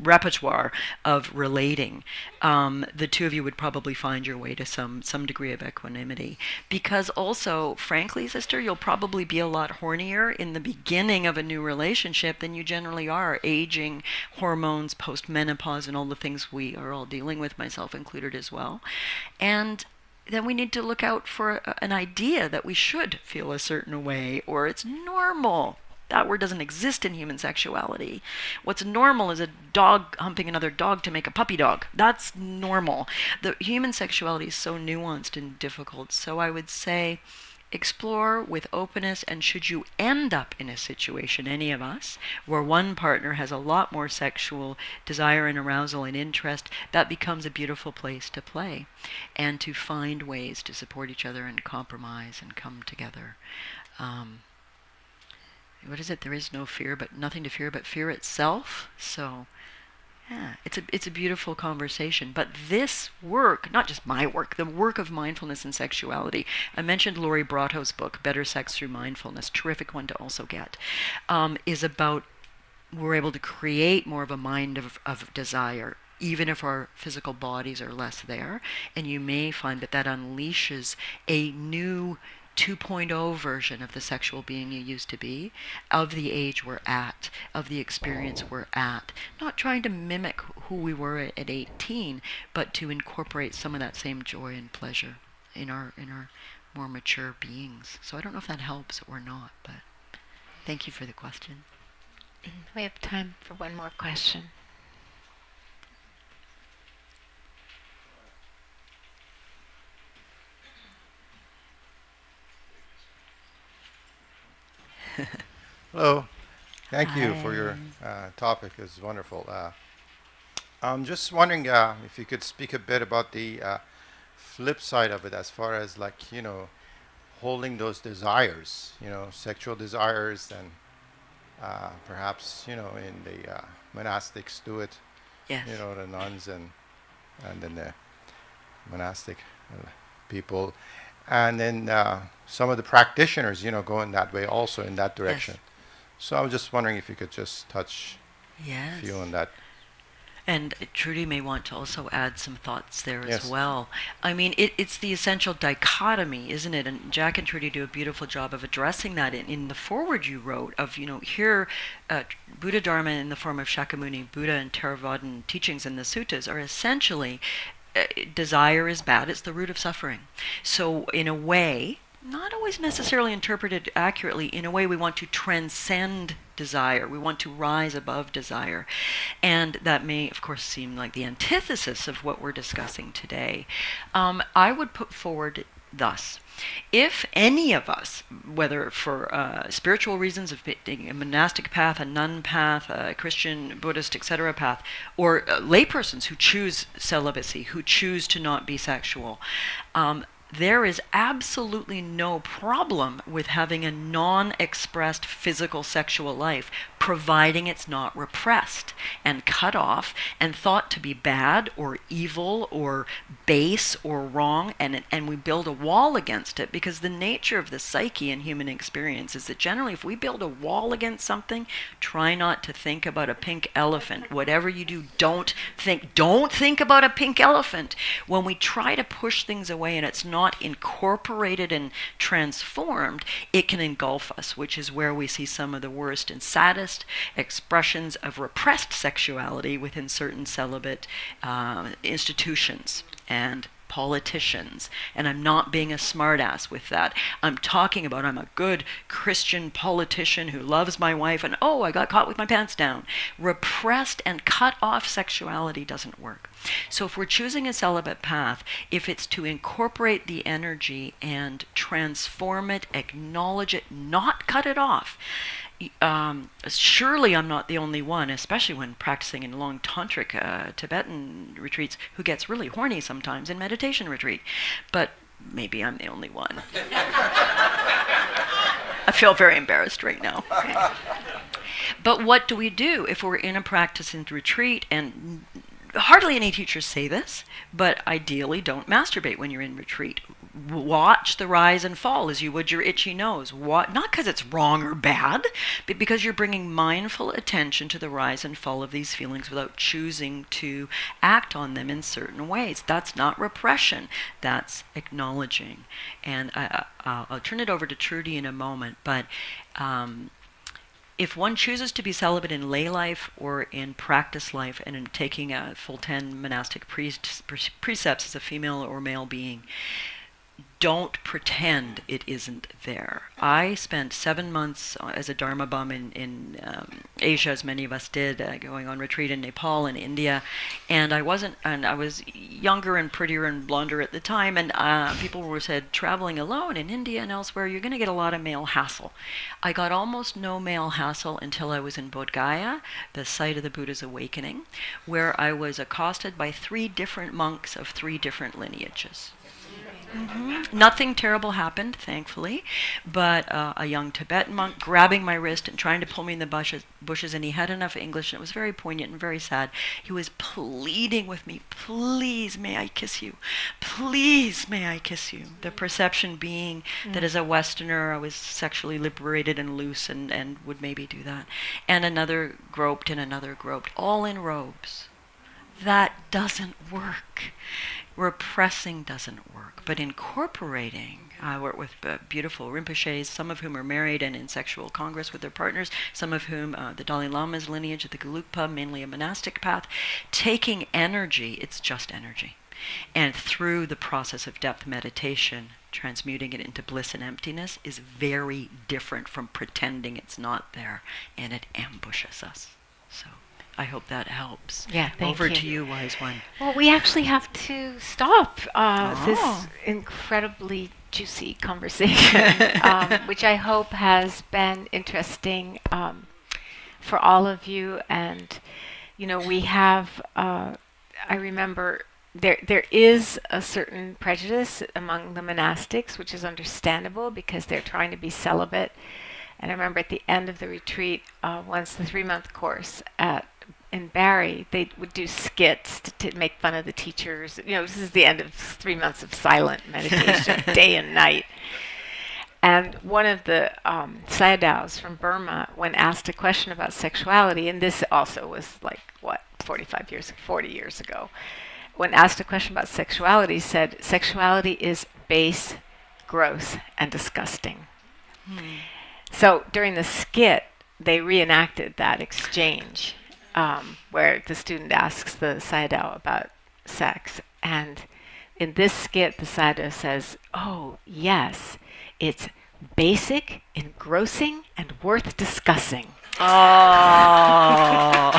S2: repertoire of relating, the two of you would probably find your way to some degree of equanimity. Because also, frankly, sister, you'll probably be a lot hornier in the beginning of a new relationship than you generally are. Aging, hormones, post-menopause, and all the things we are all dealing with, myself included as well. And then we need to look out for an idea that we should feel a certain way, or it's normal That word doesn't exist in human sexuality. What's normal is a dog humping another dog to make a puppy dog. That's normal. The human sexuality is so nuanced and difficult. So I would say explore with openness, and should you end up in a situation, any of us, where one partner has a lot more sexual desire and arousal and interest, that becomes a beautiful place to play and to find ways to support each other and compromise and come together. What is it? There is no fear, but nothing to fear but fear itself. So yeah, it's a beautiful conversation. But this work, not just my work, the work of mindfulness and sexuality. I mentioned Laurie Brotto's book, Better Sex Through Mindfulness, terrific one to also get, is about we're able to create more of a mind of desire, even if our physical bodies are less there. And you may find that unleashes a new 2.0 version of the sexual being you used to be, of the age we're at, of the experience we're at. Not trying to mimic who we were at 18, but to incorporate some of that same joy and pleasure in our more mature beings. So I don't know if that helps or not, but thank you for the question.
S1: We have time for one more question.
S3: Hello. Thank you
S2: Hi.
S3: for your topic. It's wonderful. I'm just wondering if you could speak a bit about the flip side of it, as far as holding those desires, sexual desires, and perhaps in the monastics do it.
S2: Yes.
S3: The nuns and then the monastic people. And then some of the practitioners, go in that way also, in that direction.
S2: Yes.
S3: So I was just wondering if you could just touch
S2: Yes.
S3: a few on that.
S2: And Trudy may want to also add some thoughts there
S3: Yes.
S2: as well. I mean, it's the essential dichotomy, isn't it? And Jack and Trudy do a beautiful job of addressing that in the foreword you wrote of, here, Buddha Dharma in the form of Shakyamuni, Buddha and Theravadan teachings in the suttas are essentially desire is bad, it's the root of suffering. So in a way, not always necessarily interpreted accurately, in a way we want to transcend desire. We want to rise above desire. And that may, of course, seem like the antithesis of what we're discussing today. I would put forward thus. If any of us, whether for spiritual reasons of taking a monastic path, a nun path, a Christian, Buddhist, etc. path, or laypersons who choose celibacy, who choose to not be sexual, there is absolutely no problem with having a non-expressed physical sexual life, providing it's not repressed and cut off and thought to be bad or evil or base or wrong, and we build a wall against it, because the nature of the psyche and human experience is that generally if we build a wall against something, try not to think about a pink elephant. Whatever you do, don't think about a pink elephant. When we try to push things away and it's not incorporated and transformed, it can engulf us, which is where we see some of the worst and saddest expressions of repressed sexuality within certain celibate institutions and politicians. And I'm not being a smartass with that. I'm talking about I'm a good Christian politician who loves my wife, and oh, I got caught with my pants down. Repressed and cut off sexuality doesn't work. So if we're choosing a celibate path, if it's to incorporate the energy and transform it, acknowledge it, not cut it off, surely I'm not the only one, especially when practicing in long tantric Tibetan retreats, who gets really horny sometimes in meditation retreat. But maybe I'm the only one. I feel very embarrassed right now. But what do we do if we're in a practice in retreat? And hardly any teachers say this, but ideally don't masturbate when you're in retreat. Watch the rise and fall as you would your itchy nose. Not because it's wrong or bad, but because you're bringing mindful attention to the rise and fall of these feelings without choosing to act on them in certain ways. That's not repression. That's acknowledging. And I'll turn it over to Trudy in a moment, but if one chooses to be celibate in lay life or in practice life and in taking a full 10 monastic precepts as a female or male being, don't pretend it isn't there. I spent 7 months as a Dharma bum in Asia, as many of us did, going on retreat in Nepal and India, and I was younger and prettier and blonder at the time, and people were said, traveling alone in India and elsewhere, you're going to get a lot of male hassle. I got almost no male hassle until I was in Bodh Gaya, the site of the Buddha's awakening, where I was accosted by 3 different monks of 3 different lineages. Nothing terrible happened, thankfully, but a young Tibetan monk grabbing my wrist and trying to pull me in the bushes, and he had enough English, and it was very poignant and very sad. He was pleading with me, please, may I kiss you? Please, may I kiss you? The perception being that as a Westerner, I was sexually liberated and loose and would maybe do that. And another groped, all in robes. That doesn't work. Repressing doesn't work, but incorporating. I work with beautiful Rinpoches, some of whom are married and in sexual congress with their partners, some of whom the Dalai Lama's lineage of the Gelugpa, mainly a monastic path. Taking energy, it's just energy, and through the process of depth meditation, transmuting it into bliss and emptiness is very different from pretending it's not there, and it ambushes us. So I hope that helps.
S1: Yeah, thank
S2: Over
S1: you.
S2: to you, wise one.
S1: Well, we actually have to stop this incredibly juicy conversation, which I hope has been interesting for all of you. And, we have, I remember there is a certain prejudice among the monastics, which is understandable because they're trying to be celibate. And I remember at the end of the retreat, once the 3-month course in Barrie, they would do skits to make fun of the teachers. This is the end of 3 months of silent meditation, day and night. And one of the sayadaws from Burma, when asked a question about sexuality, and this also was 40 years ago, when asked a question about sexuality, said, sexuality is base, gross, and disgusting. So during the skit, they reenacted that exchange where the student asks the sayadaw about sex. And in this skit, the sayadaw says, oh, yes, it's basic, engrossing, and worth discussing.
S2: Oh.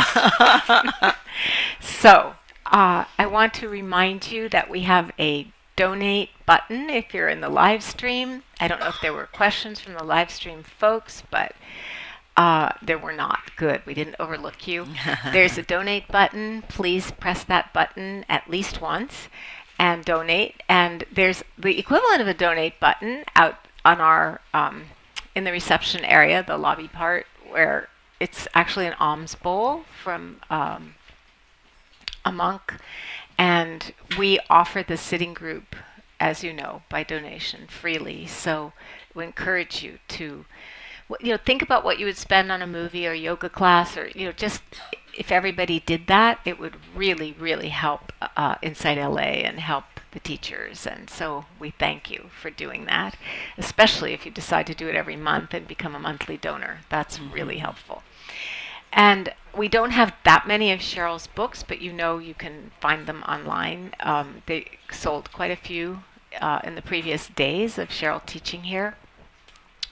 S1: So I want to remind you that we have a donate button if you're in the live stream. I don't know if there were questions from the live stream folks, but there were not. Good. We didn't overlook you. There's a donate button. Please press that button at least once and donate. And there's the equivalent of a donate button out on our in the reception area, the lobby part, where it's actually an alms bowl from a monk. And we offer the sitting group, as you know, by donation freely. So we encourage you to think about what you would spend on a movie or yoga class, or just if everybody did that, it would really, really help InsightLA and help the teachers. And so we thank you for doing that, especially if you decide to do it every month and become a monthly donor. That's really helpful. And we don't have that many of Cheryl's books, but you can find them online. They sold quite a few in the previous days of Cheryl teaching here.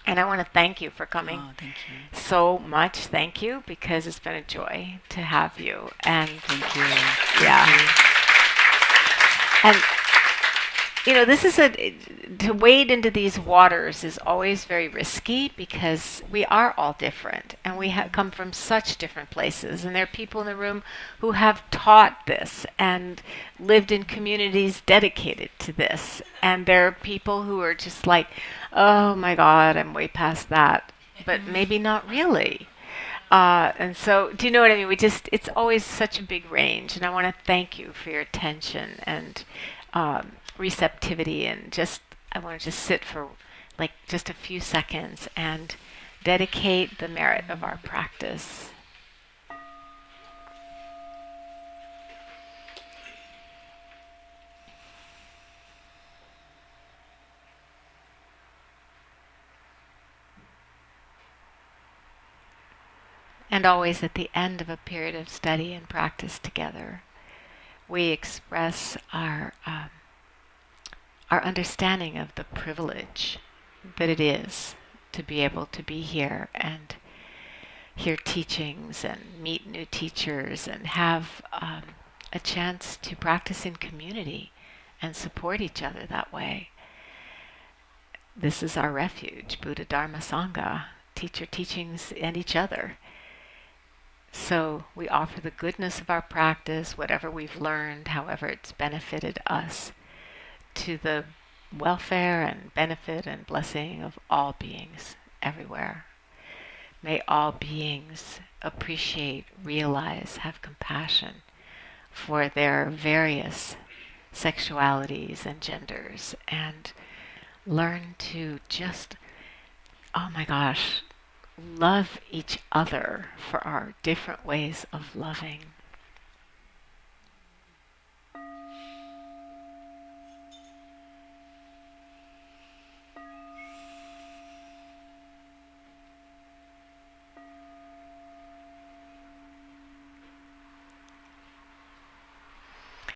S1: And I want to thank you for coming.
S2: Oh, thank you.
S1: So much. Thank you, because it's been a joy to have you. And
S2: Thank you.
S1: yeah.
S2: Thank you.
S1: And this is to wade into these waters is always very risky, because we are all different and we come from such different places. And there are people in the room who have taught this and lived in communities dedicated to this. And there are people who are just like, oh my God, I'm way past that, but maybe not really. And so, do you know what I mean? It's always such a big range. And I want to thank you for your attention and receptivity, and I want to just sit for just a few seconds and dedicate the merit of our practice. And always at the end of a period of study and practice together, we express our our understanding of the privilege that it is to be able to be here and hear teachings and meet new teachers and have a chance to practice in community and support each other that way. This is our refuge, Buddha, Dharma, Sangha, teacher teachings and each other. So we offer the goodness of our practice, whatever we've learned, however it's benefited us, to the welfare and benefit and blessing of all beings everywhere. May all beings appreciate, realize, have compassion for their various sexualities and genders, and learn to just, oh my gosh, love each other for our different ways of loving.